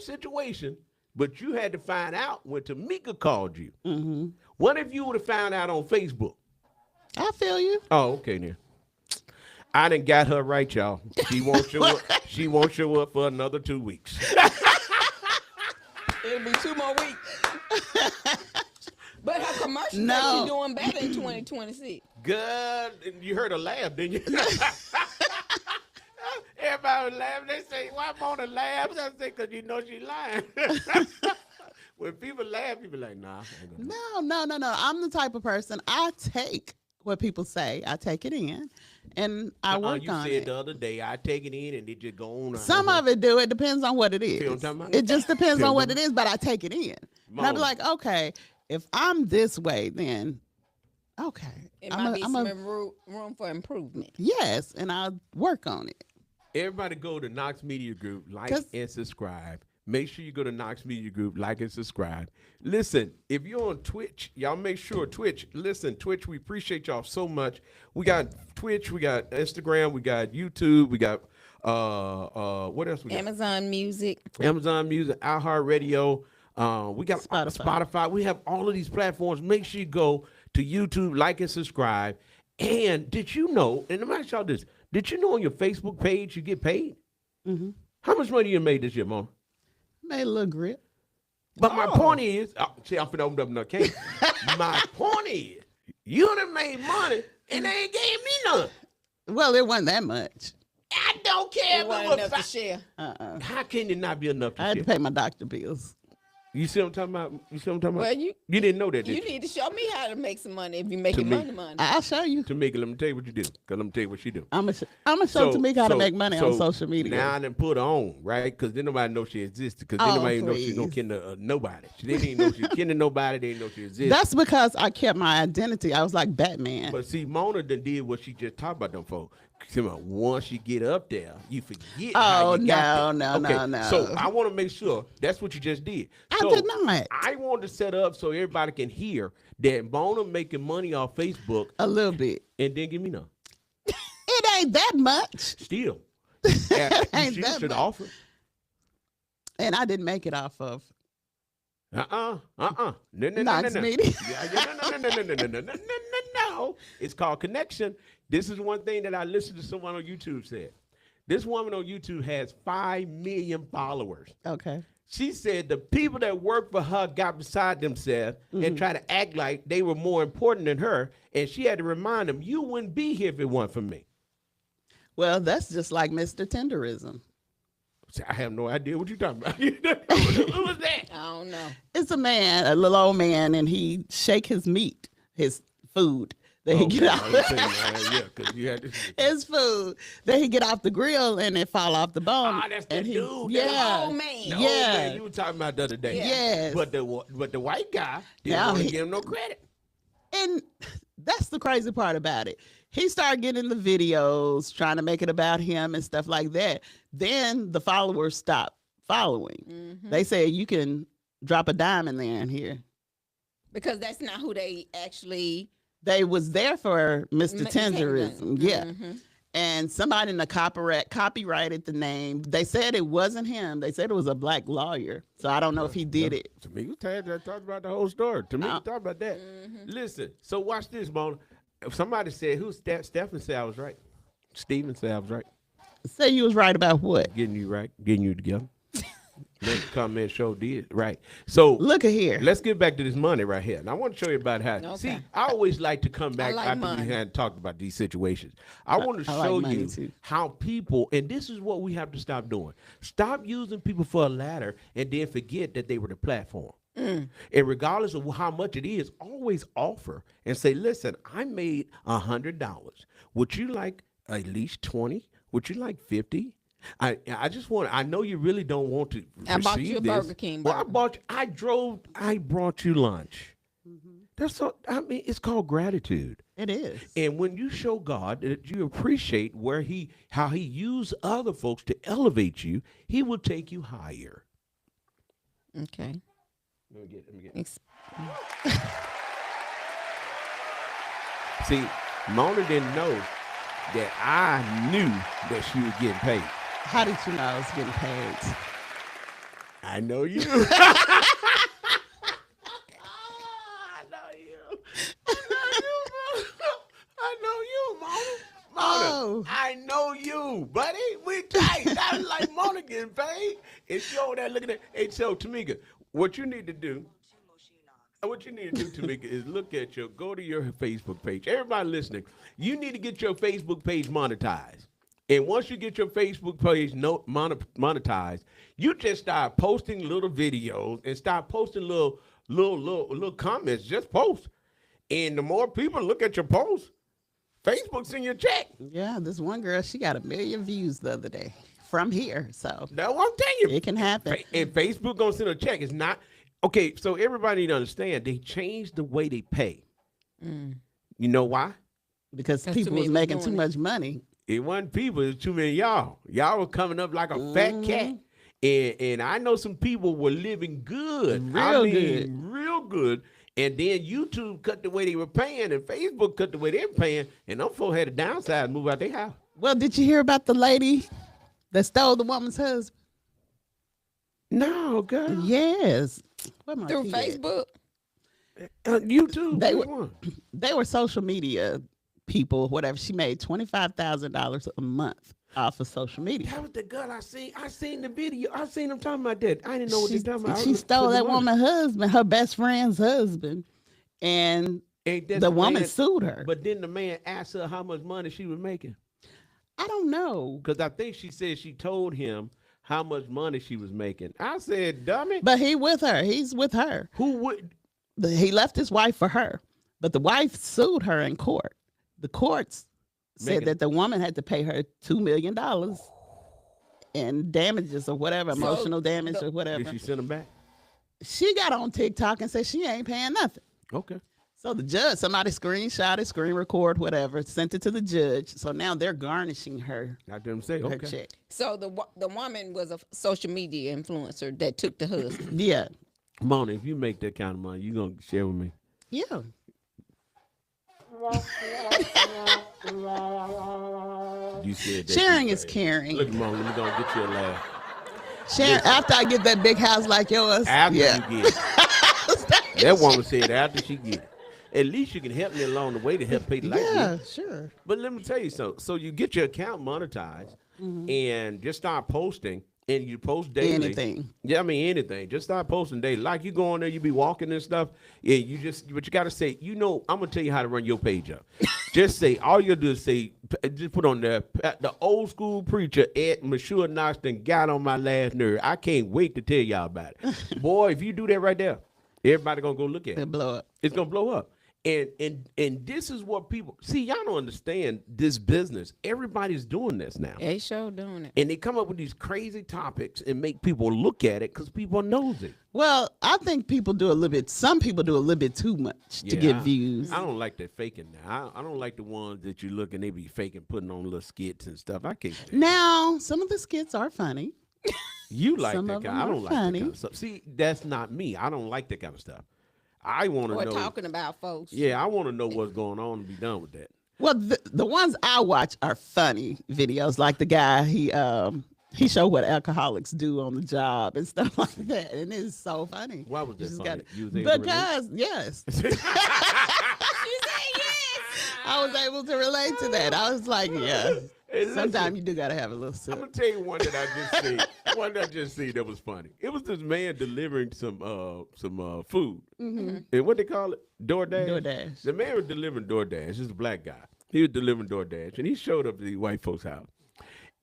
situation, but you had to find out when Tamika called you. Mm-hmm. What if you would have found out on Facebook? I feel you. Oh, okay then. I done got her right, y'all. She won't show up. She won't show up for another 2 weeks. It'll be 2 more weeks. But her commercial No. she doing better in 2026. Good. You heard her laugh, didn't you? Everybody was laughing. They say, why Mona laughs? I say, because you know she lying. When people laugh, people like, nah. I ain't gonna No. I'm the type of person, I take what people say, I take it in, and I work you on said it. the other day, I take it in and it just go on. Some of it do. It depends on what it is. See what I'm talking about? It just depends See what on I'm what talking it is, but I take it in. And I'd be Mom. like, okay, if I'm this way, then okay. It might be some room for improvement. Yes, and I'll work on it. Everybody go to Knox Media Group, like 'Cause- and subscribe. Make sure you go to Knox Media Group, like and subscribe. Listen, if you're on Twitch, y'all make sure Twitch, we appreciate y'all so much. We got Twitch, we got Instagram, we got YouTube, we got what else we got? Amazon Music. Amazon Music, iHeartRadio. We got Spotify. We have all of these platforms. Make sure you go to YouTube, like and subscribe. And did you know, and let me ask y'all this, did you know on your Facebook page you get paid? Mm-hmm. How much money you made this year, Mom? Made a little grip. But my point is, see, I'm finna open up another can. My point is, you done made money and they ain't gave me none. Well, it wasn't that much. I don't care It if wasn't it was enough to five. share. How can it not be enough to I had share? to pay my doctor bills. You see what I'm talking about? You see what I'm talking about? Well, you didn't know that, did you you? need to show me how to make some money if you're making me. money. I'll show you. Tamika, let me tell you what you do. Because let me tell you what she do. I'm gonna show Tamika how to make money on social media. Now I done put her on, right? Because then nobody know she existed. Because then Oh, nobody know she no please. kin to nobody. She didn't even know she kin to nobody. They didn't know she existed. That's because I kept my identity. I was like Batman. But see, Mona done did what she just talked about them folks. Once you get up there, you forget how Oh, you got no, there. no. So I want to make sure that's what you just did. I So did not. I want to set up so everybody can hear that Mona making money off Facebook A little bit. and then give me none. It ain't that much. Still. Ain't You that should much. offer. And I didn't make it off of No. Knox Media. No. It's called connection. This is one thing that I listened to someone on YouTube said. This woman on YouTube has 5 million followers. Okay. She said the people that work for her got beside themselves and tried to act like they were more important than her. And she had to remind them, you wouldn't be here if it weren't for me. Well, that's just like Mr. Tenderism. I have no idea what you're talking about. Who was that? I don't know. It's a man, a little old man, and he shake his meat, his food that he get off. Yeah, because you had to. His food that he get off the grill and it fall off the bone. Ah, that's the and he, dude. Yeah, Oh, man. The Yeah. old man you were talking about the other day. Yeah. Yes. But the white guy didn't Now want to he- give him no credit. and that's the crazy part about it. He started getting the videos, trying to make it about him and stuff like that. Then the followers stopped following. Mm-hmm. They said you can drop a dime in there and here. Because that's not who they actually. They was there for Mr. Tenderism, yeah. Mhm. And somebody in the copyrighted the name. They said it wasn't him. They said it was a black lawyer. So I don't know if he did it. Tamika talked about the whole story. Tamika talked about that. Mm-hmm. Listen, so watch this, Mona. If somebody said, Stephen said I was right. Steven said I was right. Say you was right about what? Getting you right, getting you together. Let the comment show did. Right. So Look at here. let's get back to this money right here. And I want to show you about how. Okay. See, I always like to come back like after money. we had talked about these situations. I want to I like show money you too. how people, and this is what we have to stop doing. Stop using people for a ladder and then forget that they were the platform. And regardless of how much it is, always offer and say, listen, I made $100. Would you like at least 20? Would you like 50? I just want. I know you really don't want to. I bought receive you a this. Burger King Well, burger. I brought you lunch. That's all. I mean, it's called gratitude. It is. And when you show God that you appreciate how He used other folks to elevate you, He will take you higher. Okay. Let me get. Ex- See, Mona didn't know that I knew that she was getting paid. How did you know I was getting paid? I know you. I know you. I know you, Mona. Mona, Oh. I know you, buddy. We tight. That was like Mona getting paid. And she over there looking at. Hey, so Tamika, what you need to do. What you need to do, Tamika, is go to your Facebook page. Everybody listening, you need to get your Facebook page monetized. And once you get your Facebook page monetized, you just start posting little videos and start posting little comments. Just post. And the more people look at your posts, Facebook's in your check. Yeah, this one girl, she got 1 million views the other day from here. So That's what I'm telling you. it can happen. And Facebook gonna send a check. It's not okay. So everybody need to understand they changed the way they pay. You know why? Because That's people too was many making doing too it. much money. It wasn't people. It was too many y'all. Y'all were coming up like a fat cat. And I know some people were living good. Real good. And then YouTube cut the way they were paying, and Facebook cut the way they were paying, and them folks had to downsize and move out their house. Well, did you hear about the lady that stole the woman's husband? No, girl. Yes. Where my Through kid? Facebook. YouTube. They which were- one? They were social media people, whatever. She made $25,000 a month off of social media. That was the girl I seen. I seen the video. I seen them talking about that. I didn't know what they talking about. I She was stole looking that for the money. woman's husband, her best friend's husband, and Ain't that the woman man- sued her. But then the man asked her how much money she was making. I don't know. Because I think she said she told him how much money she was making. I said, dummy. But he with her. He's with her. Who would? He left his wife for her. But the wife sued her in court. The courts said Megan. that the woman had to pay her $2 million in damages or whatever, So emotional damage or Did whatever. she send him back? She got on TikTok and said she ain't paying nothing. Okay. So the judge, somebody screenshot it, screen record, whatever, sent it to the judge. So now they're garnishing her, I didn't say her okay. check. So the woman was a social media influencer that took the husband. Yeah. Mona, if you make that kind of money, you gonna share with me. Yeah. You said that. Sharing you is said. caring. Look, Mona, let me go get you a laugh. Sharing after I get that big house like yours. After yeah. you get it. That woman said after she get it. At least you can help me along the way to help pay the light Yeah, bill. sure. But let me tell you something. So you get your account monetized and just start posting, and you post daily. Anything. Yeah, I mean anything. Just start posting daily. Like you go on there, you be walking and stuff. Yeah, but you gotta say, I'm gonna tell you how to run your page up. Just say, all you do is say, just put on there. The old school preacher, Monsieur Knox, done got on my last nerve. I can't wait to tell y'all about it. Boy, if you do that right there, everybody gonna go look at It'll it. blow up. It's gonna blow up. And this is what people see. Y'all don't understand this business. Everybody's doing this now. They sure doing it. And they come up with these crazy topics and make people look at it because people knows it. Well, I think people do a little bit. Some people do a little bit too much to get views. I don't like that faking now. I don't like the ones that you look and they be faking, putting on little skits and stuff. I can't. Now, some of the skits are funny. You like Some that of kind. them I are don't like that funny. kind of stuff. See, that's not me. I don't like that kind of stuff. I want to Or know. talking about folks. Yeah, I want to know what's going on and be done with that. Well, the ones I watch are funny videos, like the guy he showed what alcoholics do on the job and stuff like that, and it's so funny. Why was that Just funny? gotta- You was able to relate? Because yes, You say yes. I was able to relate to that. I was like, yeah. Hey, listen, Sometimes you do gotta have a little I'm sip. gonna tell you one that I just seen. One that I just seen that was funny. It was this man delivering some food. And what they call it? DoorDash. DoorDash. The man was delivering DoorDash. This is a black guy. He was delivering DoorDash, and he showed up to the white folks' house.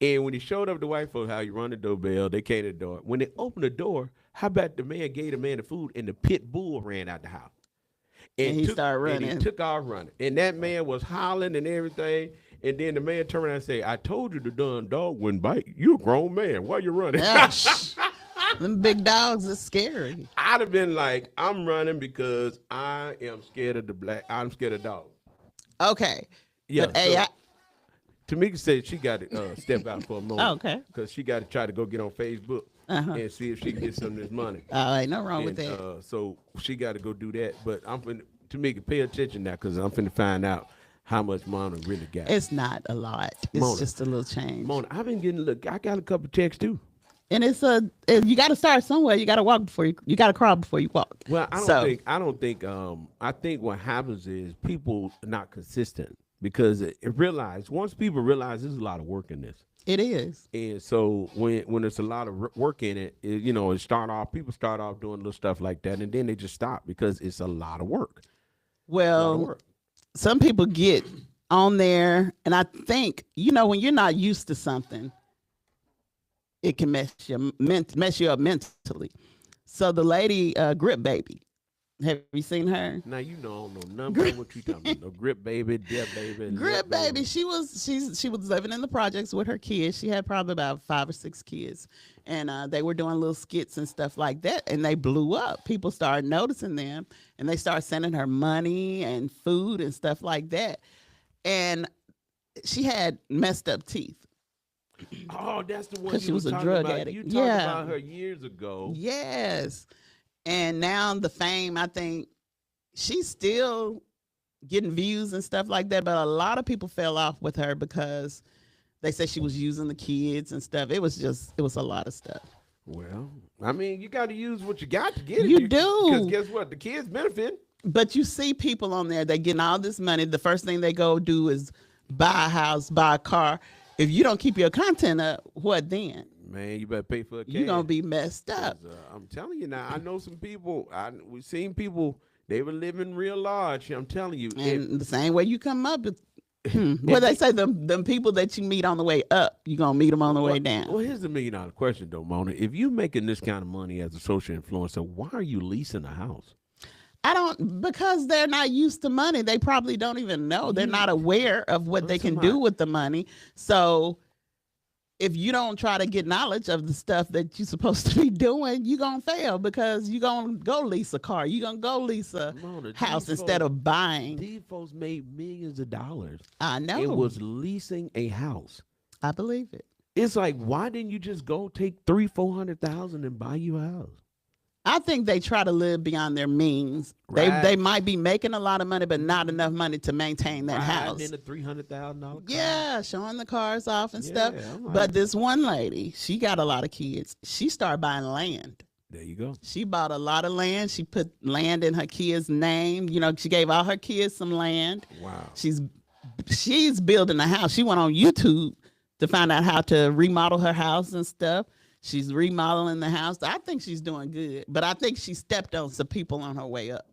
And when he showed up to the white folks' house, he run the doorbell. They came to the door. When they opened the door, how about the man gave the man the food, and the pit bull ran out the house. And he started And running. he took off running. And that man was hollering and everything. And then the man turned around and said, I told you the darn dog wouldn't bite. You a grown man. Why you running? Yeah. Them big dogs are scary. I'd have been like, I'm running because I am scared of I'm scared of dogs. Okay. Yeah. But, hey, Tamika said she got to step out for a moment. Okay. Because she got to try to go get on Facebook and see if she can get some of this money. ain't no wrong with that. So she got to go do that. But I'm finna, Tamika, pay attention now because I'm finna find out how much Mona really got. It's not a lot. It's Mona. just a little change. Mona, I've been getting, I got a couple checks too. And you got to start somewhere. You got to walk before you got to crawl before you walk. Well, I think what happens is people are not consistent because once people realize there's a lot of work in this. It is. And so when there's a lot of work in it, people start off doing little stuff like that, and then they just stop because it's a lot of work. Well, some people get on there, and I think, when you're not used to something, it can mess you up mentally. So the lady, Grip Baby, have you seen her? Now I don't know nothing about what you talking about. No Grip Baby, Dip Baby. Grip Baby, she was living in the projects with her kids. She had probably about 5 or 6 kids, and they were doing little skits and stuff like that, and they blew up. People started noticing them, and they started sending her money and food and stuff like that. And she had messed up teeth. Oh, that's the one. Because she was a talking drug about. addict. You talked about her years ago. Yes. And now the fame, I think she's still getting views and stuff like that. But a lot of people fell off with her because they said she was using the kids and stuff. It was a lot of stuff. Well, I mean, you got to use what you got to get it. You do. Because guess what? The kids benefit. But you see people on there, they getting all this money. The first thing they go do is buy a house, buy a car. If you don't keep your content up, what then? Man, you better pay for a cash. You're going to be messed up. I'm telling you now, I know some people, we've seen people, they were living real large. I'm telling you. And the same way you come up, well, they say them people that you meet on the way up, you're going to meet them on the way down. Well, here's the $1 million question, though, Mona. If you're making this kind of money as a social influencer, why are you leasing a house? Because they're not used to money. They probably don't even know. They're not aware of what they can do with the money. So if you don't try to get knowledge of the stuff that you're supposed to be doing, you're going to fail because you're going to go lease a car. You're going to go lease a house instead of buying. These folks made millions of dollars. I know. It was leasing a house. I believe it. It's like, why didn't you just go take $300,000-$400,000 and buy you a house? I think they try to live beyond their means. Right. They might be making a lot of money, but not enough money to maintain that house. In a $300,000 car. Yeah, showing the cars off and stuff. Like, but this one lady, she got a lot of kids. She started buying land. There you go. She bought a lot of land. She put land in her kids' name. She gave all her kids some land. Wow. She's building a house. She went on YouTube to find out how to remodel her house and stuff. She's remodeling the house. I think she's doing good, but I think she stepped on some people on her way up.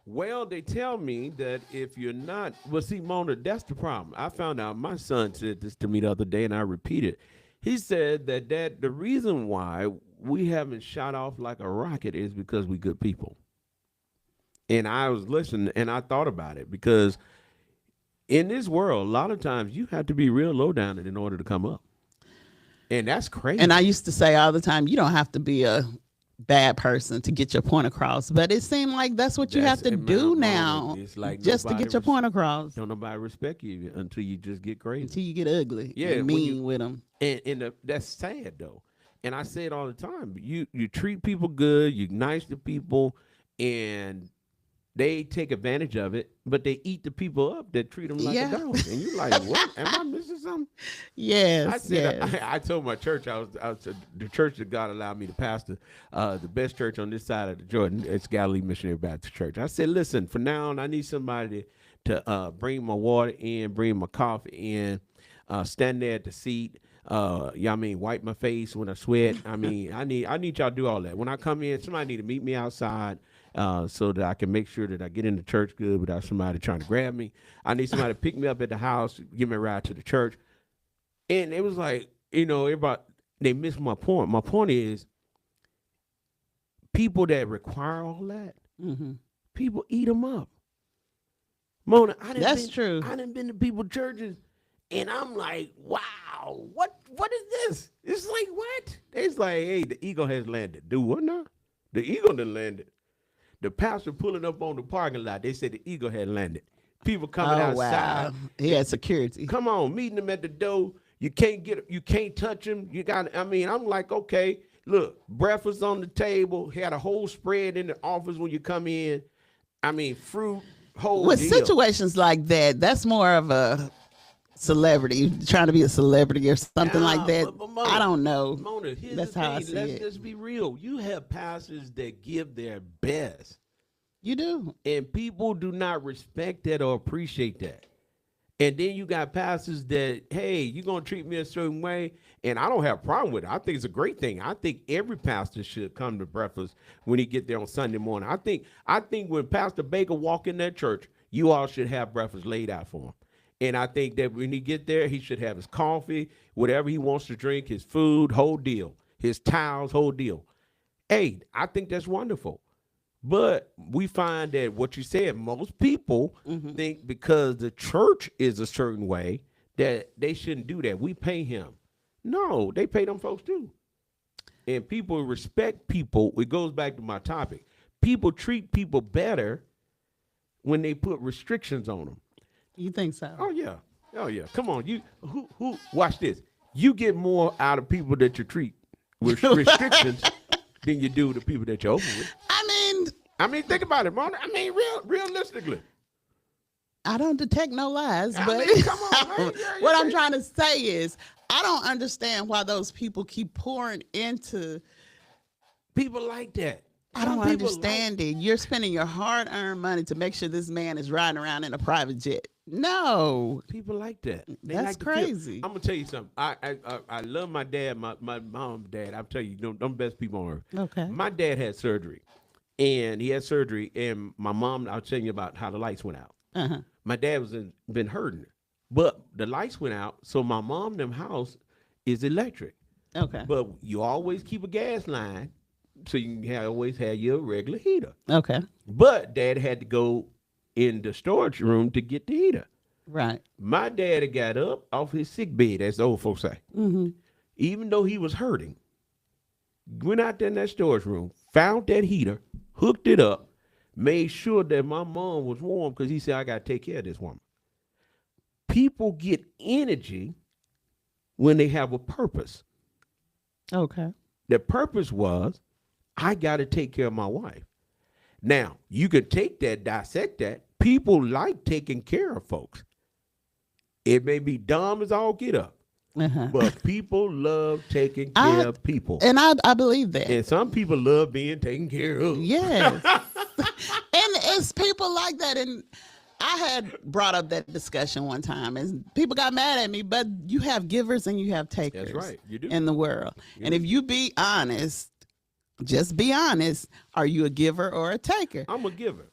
Well, they tell me that if you're not, well, see, Mona, that's the problem. I found out my son said this to me the other day, and I repeated. He said that the reason why we haven't shot off like a rocket is because we good people. And I was listening, and I thought about it because in this world, a lot of times you have to be real low down in order to come up, and that's crazy. And I used to say all the time, you don't have to be a bad person to get your point across, but it seemed like that's what you have to do now, it's like just to get your point across. Don't nobody respect you until you just get crazy, until you get ugly, yeah, and mean with them. And that's sad though. And I say it all the time. You treat people good, you're nice to people, and they take advantage of it, but they eat the people up that treat them like a dog. And you're like, what? Am I missing something? Yes. I said, I told my church, I was the church that God allowed me to pastor, the best church on this side of the Jordan. It's Galilee Missionary Baptist Church. I said, listen, for now on, I need somebody to bring my water in, bring my coffee in, stand there at the seat. Wipe my face when I sweat. I need y'all to do all that. When I come in, somebody need to meet me outside. So that I can make sure that I get into church good without somebody trying to grab me. I need somebody to pick me up at the house, give me a ride to the church. And it was like, everybody, they missed my point. My point is, people that require all that, people eat them up. Mona, That's true. I done been to people's churches, and I'm like, wow, what is this? It's like, what? It's like, hey, the eagle has landed. Do what now? The eagle done landed. The pastor pulling up on the parking lot. They said the eagle had landed. People coming outside. Wow. He had security. Come on, meeting them at the door. You can't touch them. I'm like, okay, look, breakfast on the table. Had a whole spread in the office when you come in. Fruit, whole With deal. situations like that, that's more of a celebrity, trying to be a celebrity or something like that. But Mona, I don't know. Mona, here's That's the how thing. I see Let's it. just be real. You have pastors that give their best. You do. And people do not respect that or appreciate that. And then you got pastors that, hey, you're going to treat me a certain way, and I don't have a problem with it. I think it's a great thing. I think every pastor should come to breakfast when he get there on Sunday morning. I think when Pastor Baker walk in that church, you all should have breakfast laid out for him. And I think that when he get there, he should have his coffee, whatever he wants to drink, his food, whole deal, his towels, whole deal. Hey, I think that's wonderful. But we find that what you said, most people think because the church is a certain way that they shouldn't do that. We pay him. No, they pay them folks too. And people respect people. It goes back to my topic. People treat people better when they put restrictions on them. You think so? Oh yeah. Come on, who watch this. You get more out of people that you treat with restrictions than you do the people that you're open with. I mean, think about it, Mona. Realistically. I don't detect no lies, but come on, man. what I'm trying to say is I don't understand why those people keep pouring into people like that. I don't understand it. You're spending your hard-earned money to make sure this man is riding around in a private jet. No. People like that. That's crazy. I'm gonna tell you something. I love my dad, my mom, dad. I'll tell you, them best people on earth. Okay. My dad had surgery. And he had surgery, and my mom, I was telling you about how the lights went out. Uh-huh. My dad been hurting, but the lights went out, so my mom them house is electric. Okay. But you always keep a gas line, so you can always have your regular heater. Okay. But Dad had to go in the storage room to get the heater. Right. My dad had got up off his sick bed, as the old folks say. Mm-hmm. Even though he was hurting, went out there in that storage room, found that heater, hooked it up, made sure that my mom was warm because he said, I got to take care of this woman. People get energy when they have a purpose. Okay. The purpose was, I got to take care of my wife. Now, you can take that, dissect that. People like taking care of folks. It may be dumb as all get up. Uh-huh. But people love taking care of people. And I believe that. And some people love being taken care of. Yes. And it's people like that. And I had brought up that discussion one time, and people got mad at me, but you have givers and you have takers. That's right. You do. In the world. And if you be honest, just be honest, are you a giver or a taker? I'm a giver.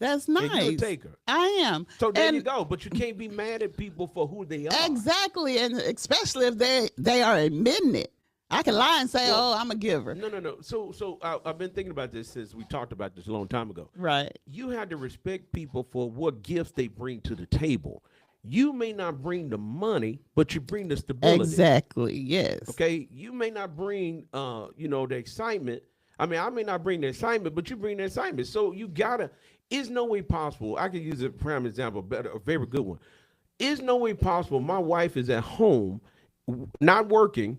That's And nice. you're a taker. I am. So there And you go. But you can't be mad at people for who they are. exactly, and especially if they are admitting it. I can lie and say, "Oh, I'm a giver." No. So I've been thinking about this since we talked about this a long time ago. Right. You have to respect people for what gifts they bring to the table. You may not bring the money, but you bring the stability. Exactly. Yes. Okay. You may not bring, the excitement. I mean, I may not bring the excitement, but you bring the excitement. So you gotta. It's no way possible. I could use a prime example, but a very good one. It's no way possible. My wife is at home, not working,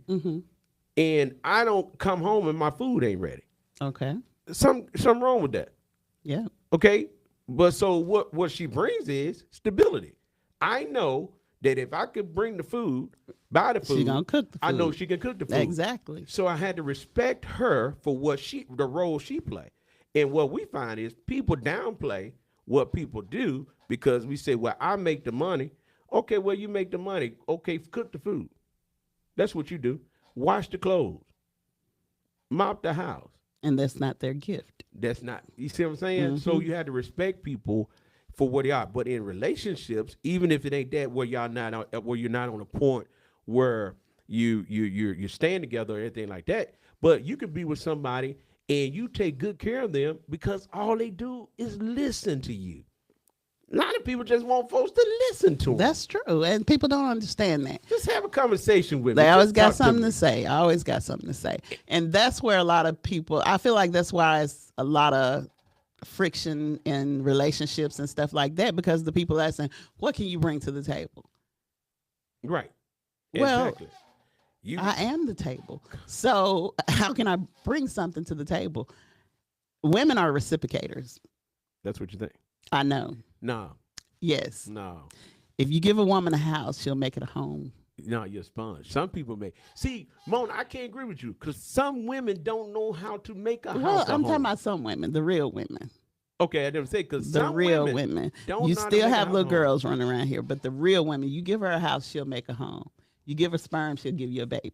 and I don't come home and my food ain't ready. Okay. Something wrong with that. Yeah. Okay. But so what she brings is stability. I know that if I could bring the food, buy the food, She gonna cook the food. I know she can cook the food. Exactly. So I had to respect her for the role she play. And what we find is people downplay what people do because we say, well, I make the money. Okay, well, you make the money. Okay, cook the food. That's what you do. Wash the clothes. Mop the house. And that's not their gift. That's not, you see what I'm saying? So you had to respect people for what they are. But in relationships, even if it ain't that where you're not on a point where you're staying together or anything like that, but you could be with somebody and you take good care of them because all they do is listen to you. A lot of people just want folks to listen to them. That's true. And people don't understand that. Just have a conversation with me. They always Just got talk something me. to say. I always got something to say. And that's where a lot of people, I feel like that's why it's a lot of friction in relationships and stuff like that, because the people asking, what can you bring to the table? Right. Well, Exactly. I am the table. So how can I bring something to the table? Women are reciprocators. That's what you think. I know. No. Yes. No. If you give a woman a house, she'll make it a home. No, you're a sponge. Some people may. See, Mona, I can't agree with you because some women don't know how to make a Well, house a I'm home. talking about some women, the real women. Okay, I didn't say because The some real women women. don't You know how to still make a have house little a home. girls running around here, but the real women, you give her a house, she'll make a home. You give her sperm, she'll give you a baby.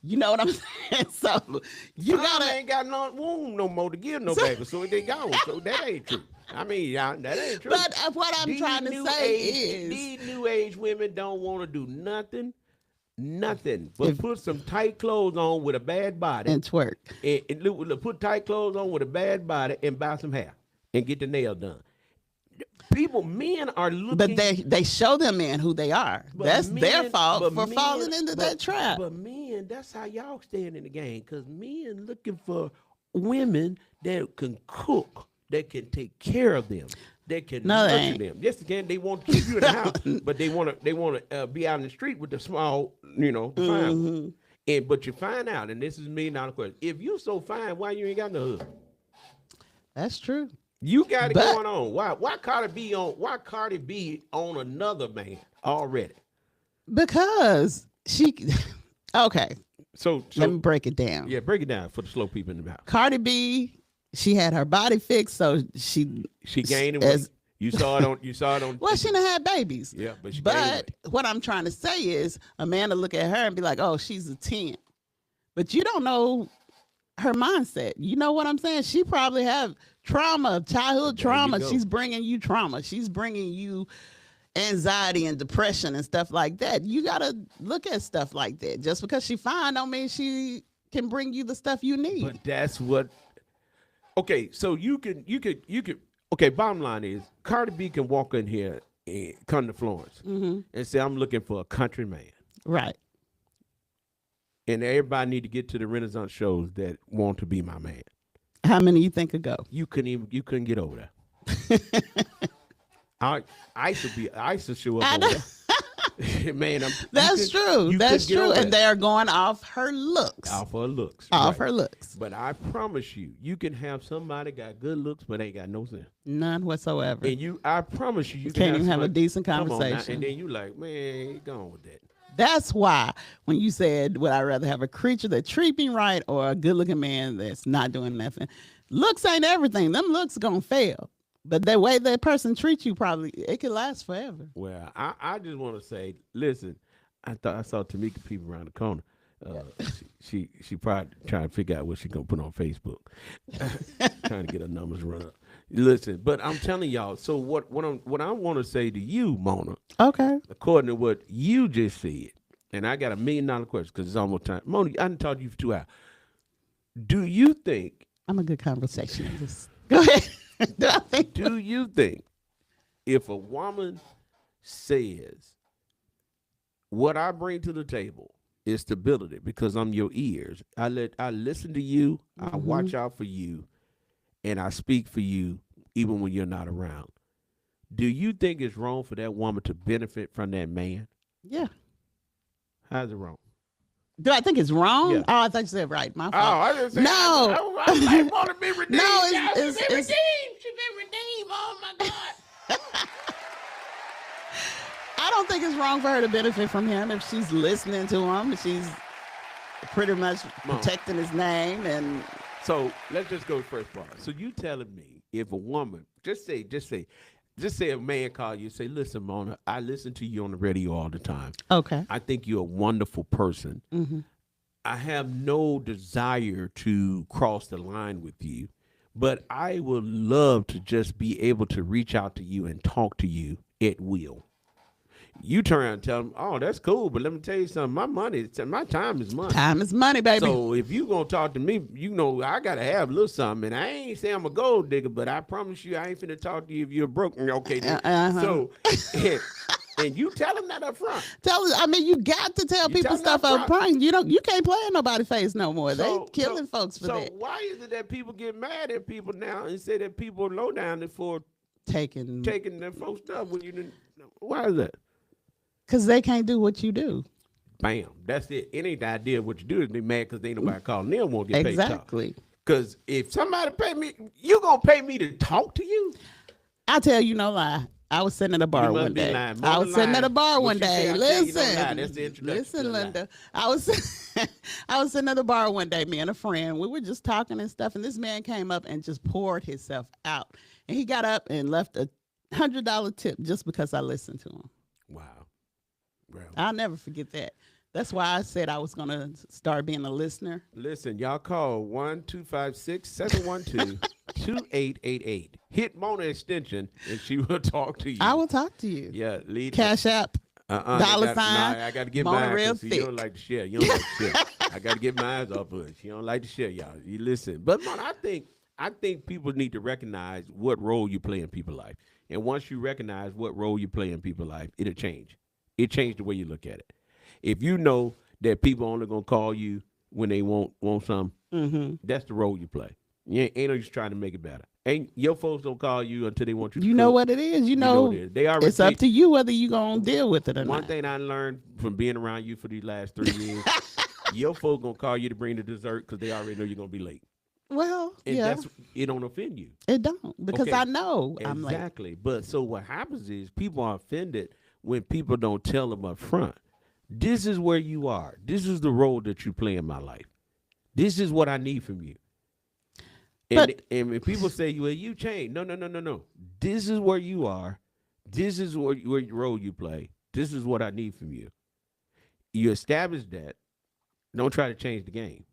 You know what I'm saying? So you Some gotta. ain't got no womb no more to give no baby, so they gone. So that ain't true. I mean, that ain't true. But what I'm trying to say is, these new age women don't want to do nothing, but put some tight clothes on with a bad body and twerk. and put tight clothes on with a bad body and buy some hair and get the nail done. Men are looking, But they show them men who they are. but That's their men- fault but for men- falling into but- that trap. But men, that's how y'all stand in the game. Because men looking for women that can cook, that can take care of them, that can No, they nurture ain't. them. Yes, again, they want to keep you in the house, but they want to be out in the street with the small, the fine one. But you find out, and this is $1 million question: if you so fine, why you ain't got no husband? That's true. You got it But- going on. Why Cardi B on another man already? Because she, okay, So let me break it down. yeah, break it down for the slow people in the house. Cardi B, she had her body fixed, so she gained as- weight. You saw it on. Well, she done had babies. Yeah, but she gained But what I'm trying to say is, a man will look at her and be like, "Oh, she's a 10," but you don't know her mindset. You know what I'm saying? She probably have trauma, childhood There you trauma. go. She's bringing you trauma. She's bringing you anxiety and depression and stuff like that. You gotta look at stuff like that. Just because she fine don't mean she can bring you the stuff you need. But that's what. Okay, so you could. Okay, bottom line is, Cardi B can walk in here and come to Florence and say, "I'm looking for a country man," Right. and everybody need to get to the Renaissance shows that want to be my man. How many you think could go? You couldn't get over there. I should show up I over know. there. Man, That's true. That's true. And they they are going off her looks. off her looks. Off right. her looks. But I promise you can have somebody got good looks, but ain't got no sense. None whatsoever. And I promise you Can't even have a somebody- decent Come on now, conversation. and then you like, man, go on with that. That's why when you said, would I rather have a creature that treat me right or a good looking man that's not doing nothing? Looks ain't everything. Them looks gonna fail. But the way that person treats you, probably it could last forever. Well, I just want to say, listen, I thought I saw Tamika people around the corner. She probably trying to figure out what she gonna put on Facebook, trying to get her numbers run up. Listen, but I'm telling y'all. So what I want to say to you, Mona, Okay. according to what you just said, and I got $1 million question because it's almost time. Mona, I didn't talk to you for 2 hours. Do you think? I'm a good conversationalist. Go ahead. Do you think if a woman says, what I bring to the table is stability because I'm your ears. I listen to you, I watch out for you, and I speak for you even when you're not around. Do you think it's wrong for that woman to benefit from that man? Yeah. How's it wrong? Do I think it's wrong? Yeah. Oh, I thought you said right. My Oh, fault. I didn't say No. I want to be redeemed. No, She's been it's redeemed. She's been redeemed. Oh my God. I don't think it's wrong for her to benefit from him if she's listening to him. She's pretty much protecting his name. And so let's just go first part. So you telling me if a woman, just say a man call you, say, listen, Mona, I listen to you on the radio all the time. okay. I think you're a wonderful person. Mm-hmm. I have no desire to cross the line with you, but I would love to just be able to reach out to you and talk to you at will. You turn around and tell them, oh, that's cool, but let me tell you something. My time is money. Time is money, baby. So if you going to talk to me, you know, I got to have a little something. And I ain't saying I'm a gold digger, but I promise you I ain't finna talk to you if you're broke. Okay, so, and you tell them that up front. You got to tell people stuff up front. You can't play in nobody's face no more. They killing folks for that. So why is it that people get mad at people now and say that people are low down for taking their folks stuff when you didn't? Why is that? Because they can't do what you do. Bam. That's it. It ain't the idea of what you do is be mad because ain't nobody calling them won't get paid. Exactly. Because if somebody pay me, you going to pay me to talk to you? I tell you no lie. I was sitting at a bar one day. I was sitting at a bar one day. Listen, Linda. I was sitting at a bar one day, me and a friend. We were just talking and stuff, and this man came up and just poured himself out. And he got up and left a $100 tip just because I listened to him. Wow. Well, I'll never forget that. That's why I said I was going to start being a listener. Listen, y'all call 1-256-712-2888. Hit Mona extension and she will talk to you. I will talk to you. Yeah, lead Cash App. Dollar sign. I got to get Mona mine. real See, thick. you don't like to share. You don't like to share. I got to get mine off of it. She don't like to share, y'all. You listen. But Mona, I think people need to recognize what role you play in people's life. And once you recognize what role you play in people's life, it'll change. It changed the way you look at it. If you know that people only gonna call you when they want something, that's the role you play. You ain't no just trying to make it better. Ain't your folks don't call you until they want you to You know what it is. You know what it is. They already, it's up to you whether you gonna deal with it or not. One thing I learned from being around you for these last 3 years, your folks gonna call you to bring the dessert because they already know you're gonna be late. Well, And yeah. it don't offend you. It don't because Okay. I know I'm late. Exactly. But so what happens is people are offended when people don't tell them up front. This is where you are. This is the role that you play in my life. This is what I need from you. And when people say, well, you changed. No. This is where you are. This is where your role you play. This is what I need from you. You establish that. Don't try to change the game.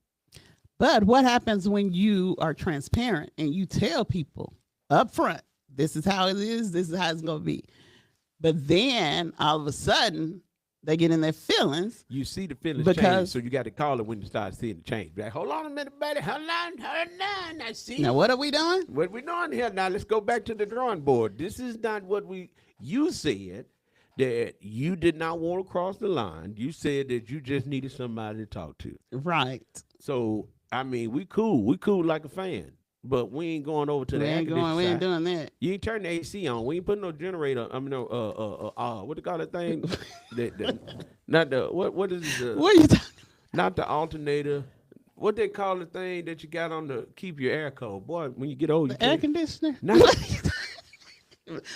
But what happens when you are transparent and you tell people up front, this is how it is, this is how it's going to be. But then all of a sudden, they get in their feelings. You see the feelings change, so you got to call it when you start seeing the change. Like, hold on a minute, buddy. Hold on. I see. Now, what are we doing? What we doing here? Now, let's go back to the drawing board. This is not what you said that you did not want to cross the line. You said that you just needed somebody to talk to. Right. So, I mean, we cool. We cool like a fan. But we ain't going over to the air conditioning We ain't side. doing that. You ain't turn the AC on. We ain't putting no generator. I mean, what they call that thing? Not the what is the? What are you talking? Not the alternator. What they call the thing that you got on to keep your air cold, boy? When you get old, you The air can't. conditioner? No,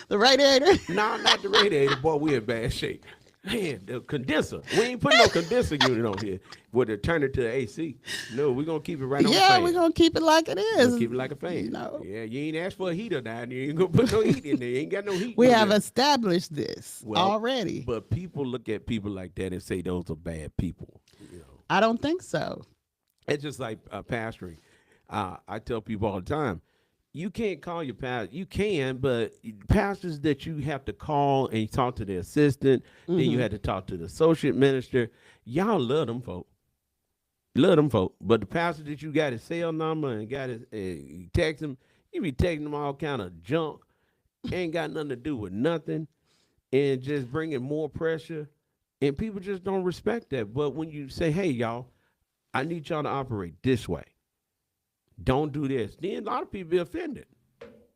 The radiator? no, not the radiator, boy. We in bad shape. Man, the condenser. We ain't putting no condenser unit on here. With it turn it to the AC. No, we're gonna keep it right on the fan. Yeah, we're gonna keep it like it is. Keep it like a fan. You know. Yeah, you ain't asked for a heater down there. You ain't gonna put no heat in there. You ain't got no heat. We in have there. established this already. But people look at people like that and say those are bad people. You know, I don't think so. it's just like pastoring. I tell people all the time, you can't call your pastor. You can, but pastors that you have to call and you talk to the assistant, then you have to talk to the associate minister. Y'all love them folk. Love them folk. But the pastor that you got his cell number and got his you text him, you be texting them all kind of junk. Ain't got nothing to do with nothing, and just bringing more pressure. And people just don't respect that. But when you say, hey, y'all, I need y'all to operate this way. Don't do this. Then a lot of people be offended.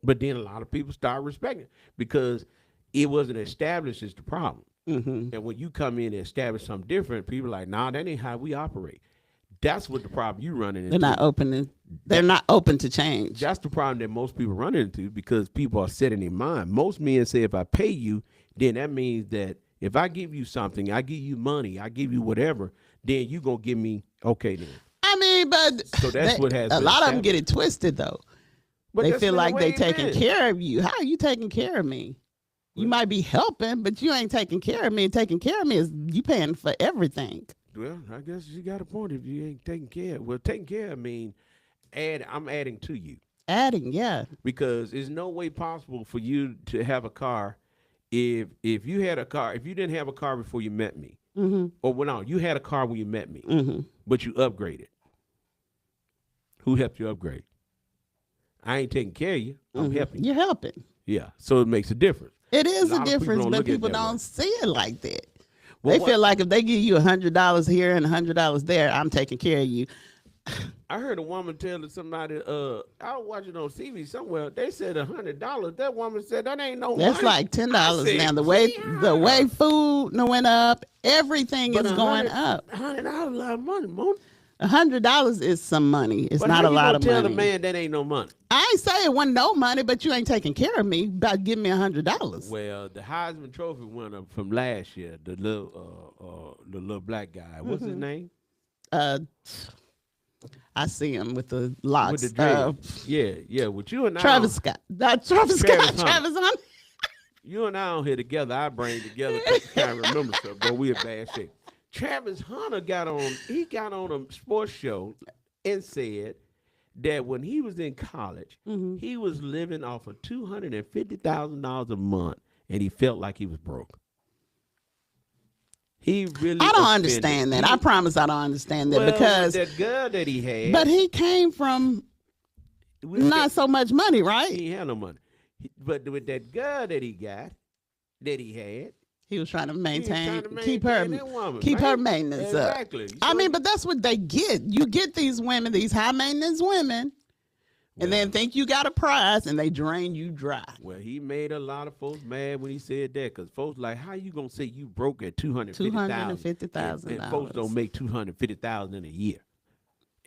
But then a lot of people start respecting it because it wasn't established is the problem. And when you come in and establish something different, people are like, nah, that ain't how we operate. That's what the problem you running into. They're not open to change. That's the problem that most people run into because people are set in their mind. Most men say if I pay you, then that means that if I give you something, I give you money, I give you whatever, then you going to give me, okay then. I mean, but so that's what has a lot of them get it twisted though. But they feel like they taking care of you. How are you taking care of me? You might be helping, but you ain't taking care of me. Taking care of me is you paying for everything. Well, I guess you got a point if you ain't taking care. Well, taking care, I mean, I'm adding to you. Adding, yeah. Because there's no way possible for you to have a car if you had a car, if you didn't have a car before you met me. Or well, no, you had a car when you met me, but you upgraded. Who helped you upgrade? I ain't taking care of you. I'm helping you. You're helping. Yeah, so it makes a difference. It is a difference, but people don't see it like that. Well, they feel like if they give you $100 here and $100 there, I'm taking care of you. I heard a woman tell somebody, I was watching on TV somewhere. They said $100. That woman said that ain't no. That's money. Like $10 now. The way food went up, everything is going up. $100 a lot of money, Mona. $100 is some money. It's but not a lot of money. Tell the man that ain't no money. I ain't say it wasn't no money, but you ain't taking care of me by giving me $100. Well, the Heisman Trophy winner from last year, the little black guy. What's his name? I see him with the locks. With the dreads. Yeah. With you and I. Travis Scott. Travis Hunt. You and I on here together. Our brain together. Can't remember stuff, but we in bad shape. Travis Hunter got on a sports show and said that when he was in college, he was living off of $250,000 a month, and he felt like he was broke. He really. I don't understand that. I promise I don't understand that because that girl that he had. But he came from not so much money, right? He had no money, but with that girl that he had. He was trying to maintain, keep her maintenance up. Exactly. I mean, but that's what they get. You get these women, these high maintenance women, and then think you got a prize, and they drain you dry. Well, he made a lot of folks mad when he said that, because folks like, how you gonna say you broke at $250,000? And folks don't make $250,000 in a year,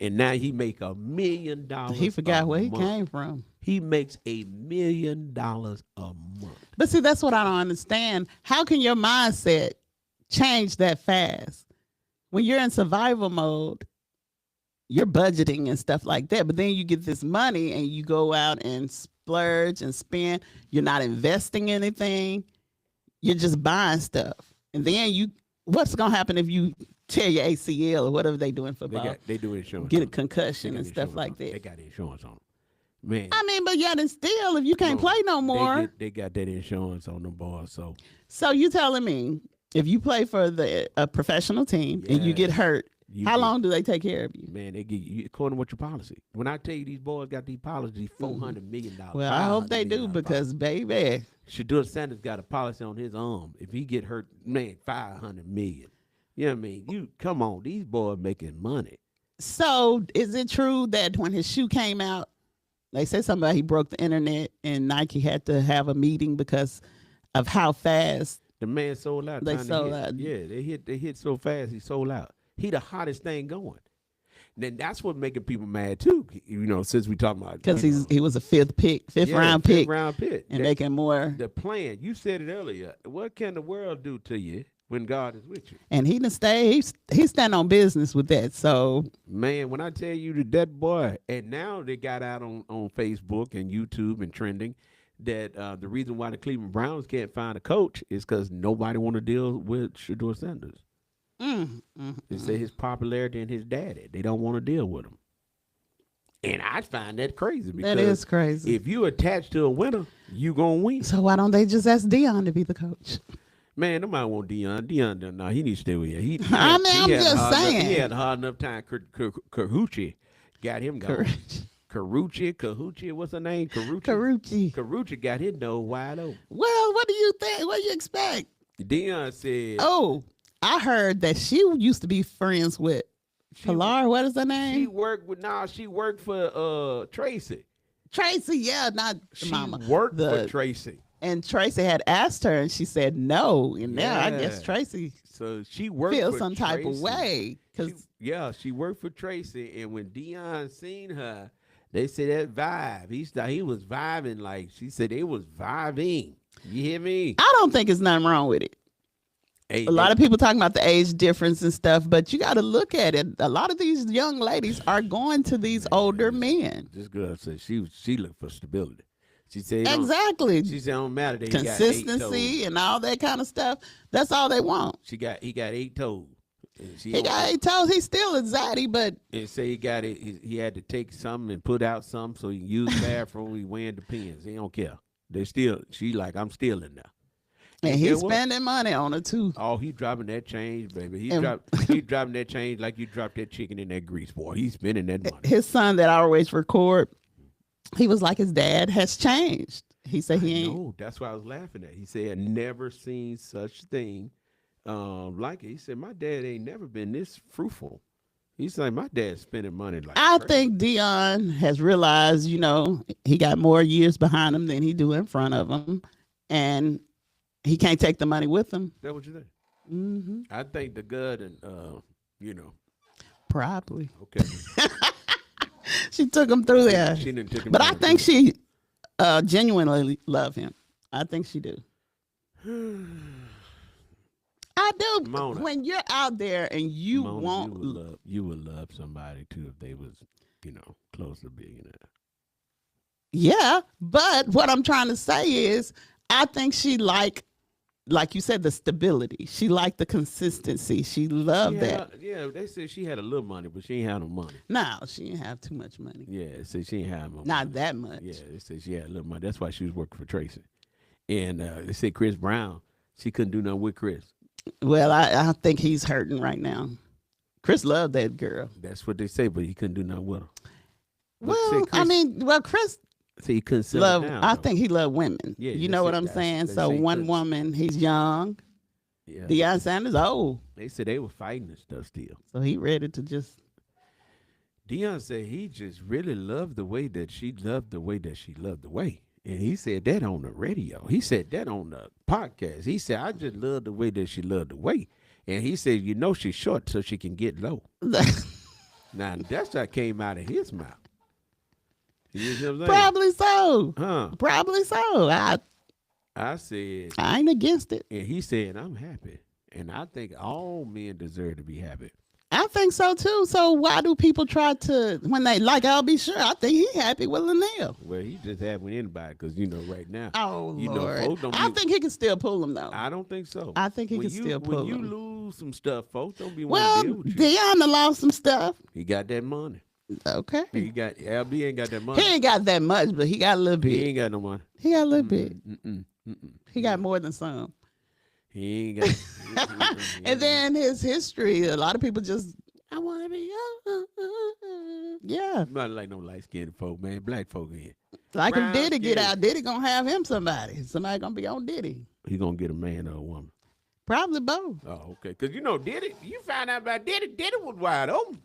and now he make $1 million. He forgot where he came from. He makes $1 million a month. But see, that's what I don't understand. How can your mindset change that fast? When you're in survival mode, you're budgeting and stuff like that. But then you get this money and you go out and splurge and spend. You're not investing anything. You're just buying stuff. And then what's going to happen if you tear your ACL or whatever they do in football? They do insurance. Get a concussion and stuff like that. They got insurance on them. Man, I mean, but yet and still, if you can't play no more, they got that insurance on the boys. So you telling me if you play for a professional team and you get hurt, how long do they take care of you? Man, they give you according to what your policy. When I tell you these boys got these policies, $400 million. Well, I hope they do because baby, Shedeur Sanders got a policy on his arm. If he get hurt, man, $500 million. You know what I mean? You come on, these boys making money. So is it true that when his shoe came out, they said somebody he broke the internet and Nike had to have a meeting because of how fast the man sold out? They sold out. Yeah, they hit so fast he sold out. He the hottest thing going. Then that's what making people mad too. You know, since we talking about because he was a fifth round pick, and making more. The plan. You said it earlier. What can the world do to you when God is with you? And he didn't stay. He stand on business with that. So man, when I tell you that boy, and now they got out on Facebook and YouTube and trending that the reason why the Cleveland Browns can't find a coach is because nobody want to deal with Shedeur Sanders. They say his popularity and his daddy. They don't want to deal with him. And I find that crazy because That is crazy. if you attach to a winner, you gonna win. So why don't they just ask Dion to be the coach? Man, nobody want Dion. Dion, no, he needs to stay with you. I'm just saying. He had a hard enough time. Karuchi got him going. Karuchi, what's her name? Karuchi got his nose wide open. Well, what do you think? What do you expect? Dion said, Oh, I heard that she used to be friends with Pilar. What is her name? She worked for Tracy. Tracy, yeah, not She mama. worked for Tracy. And Tracy had asked her, and she said no. And now I guess Tracy so she worked feels for some Tracy. type of way. She worked for Tracy, and when Dion seen her, they said that vibe. He was vibing like she said they was vibing. You hear me? I don't think there's nothing wrong with it. Hey, A lot of people talking about the age difference and stuff, but you got to look at it. A lot of these young ladies are going to these older men. This girl said she looked for stability. She said Exactly. She said it don't matter. They Consistency and all that kind of stuff. That's all they want. he got 8 toes. He got 8 toes. He's still a zaddy, but and say he got it. He had to take something and put out something so he can use the bathroom. He wearing the pins. He don't care. She like I'm still in there. and he's spending money on it too. Oh, he dropping that change, baby. He dropping that change like you dropped that chicken in that grease, boy. He's spending that money. His son that I always record, he was like his dad has changed. He said he ain't. No, that's why I was laughing at. He said, "I never seen such thing like it." He said, "My dad ain't never been this fruitful." He's like, "My dad's spending money like." I crazy. think Dion has realized, he got more years behind him than he do in front of him, and he can't take the money with him. That what you think? Mm-hmm. I think the good and Probably. Okay. She took him through there. She didn't take him But I through. think she genuinely love him. I think she do. I do. Mona. When you're out there and you Mona, want, you would love somebody too if they was, close to billionaire. yeah. But what I'm trying to say is, I think she like you said, the stability. She liked the consistency. She loved that. Yeah, they said she had a little money, but she ain't had no money. No, she didn't have too much money. Yeah, they said she ain't have no Not money. that much. Yeah, they said she had a little money. That's why she was working for Tracy. And they said Chris Brown, she couldn't do nothing with Chris. Well, I think he's hurting right now. Chris loved that girl. That's what they say, but he couldn't do nothing with her. But Well, Chris see, he couldn't settle down. I though. think he loved women. Yeah, you know what I'm saying? they So say one Chris- woman, he's young. Yeah, Deion Sanders old. they said they were fighting and stuff still. So he ready to just Deion said he just really loved the way that she loved the way that she loved the way. And he said that on the radio. He said that on the podcast. He said, I just love the way that she loved the way. And he said, she's short so she can get low. Now, that's what came out of his mouth. You know what I'm saying? probably so. Huh. Probably so. I said, I ain't against it. and he said, I'm happy. And I think all men deserve to be happy. I think so too. So why do people try to when they like? I'll be sure. I think he happy with Linnell. Well, he just happy with anybody because, right now. Oh Lord. Lord! Folks I be- think he can still pull them though. I don't think so. I think he When can you- still pull When you them. lose some stuff, folks don't be Well, wanting to deal with you. Deion lost some stuff. He got that money. Okay. LB ain't got that He money. ain't got that much, but he got a little He bit. ain't got no money. He got a little bit. Mm-mm. He got more than some. He ain't got. And then his history, a lot of people just, I want to be, yeah. Not like no light skinned folk, man. Black folk in here. Like if Brown Diddy get skin. out, Diddy gonna have him somebody. Somebody gonna be on Diddy. He gonna get a man or a woman. Probably both. Oh, okay. Cause Diddy, you found out about Diddy. Diddy was wide open.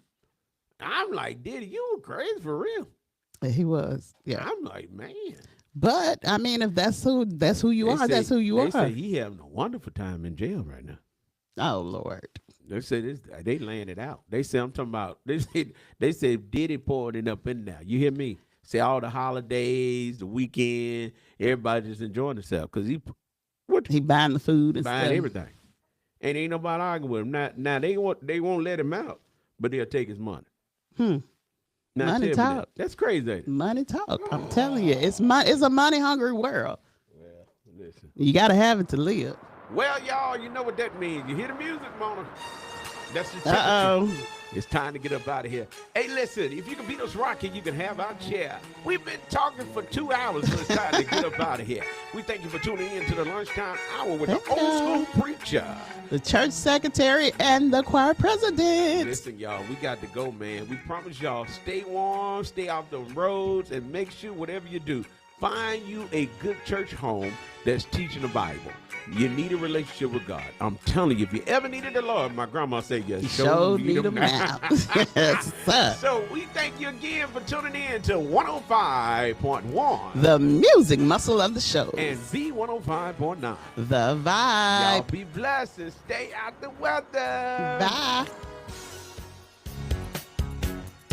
I'm like, Diddy, you were crazy for real. He was, yeah. I'm like, man. But I mean, if that's who you are, that's who you They are. say he having a wonderful time in jail right now. Oh Lord. They say this. They laying it out. They say I'm talking about. They say Diddy poured it up in there. You hear me? Say all the holidays, the weekend, everybody just enjoying themselves because He buying the food and buying stuff. everything, and ain't nobody arguing with him. Now they won't let him out, but they'll take his money. Now, Money tell me talk. That's crazy. Ain't it? Money talk. I'm telling you, it's a money hungry world. Well, listen. You got to have it to live. Well, y'all, you know what that means. You hear the music, Mona. That's the Uh-oh. temperature. It's time to get up out of here. Hey, listen, if you can beat us rocking, you can have our chair. We've been talking for 2 hours, so it's time to get up out of here. We thank you for tuning in to the Lunchtime Hour with the old school preacher. The church secretary and the choir president. Listen, y'all, we got to go, man. We promise y'all, stay warm, stay off the roads, and make sure whatever you do, find you a good church home that's teaching the Bible. You need a relationship with God. I'm telling you, if you ever needed the Lord, my grandma said, you Show me the map. Yes, sir. So we thank you again for tuning in to 105.1. The music muscle of the show. And B105.9. The vibe. Y'all be blessed and stay out the weather. Bye.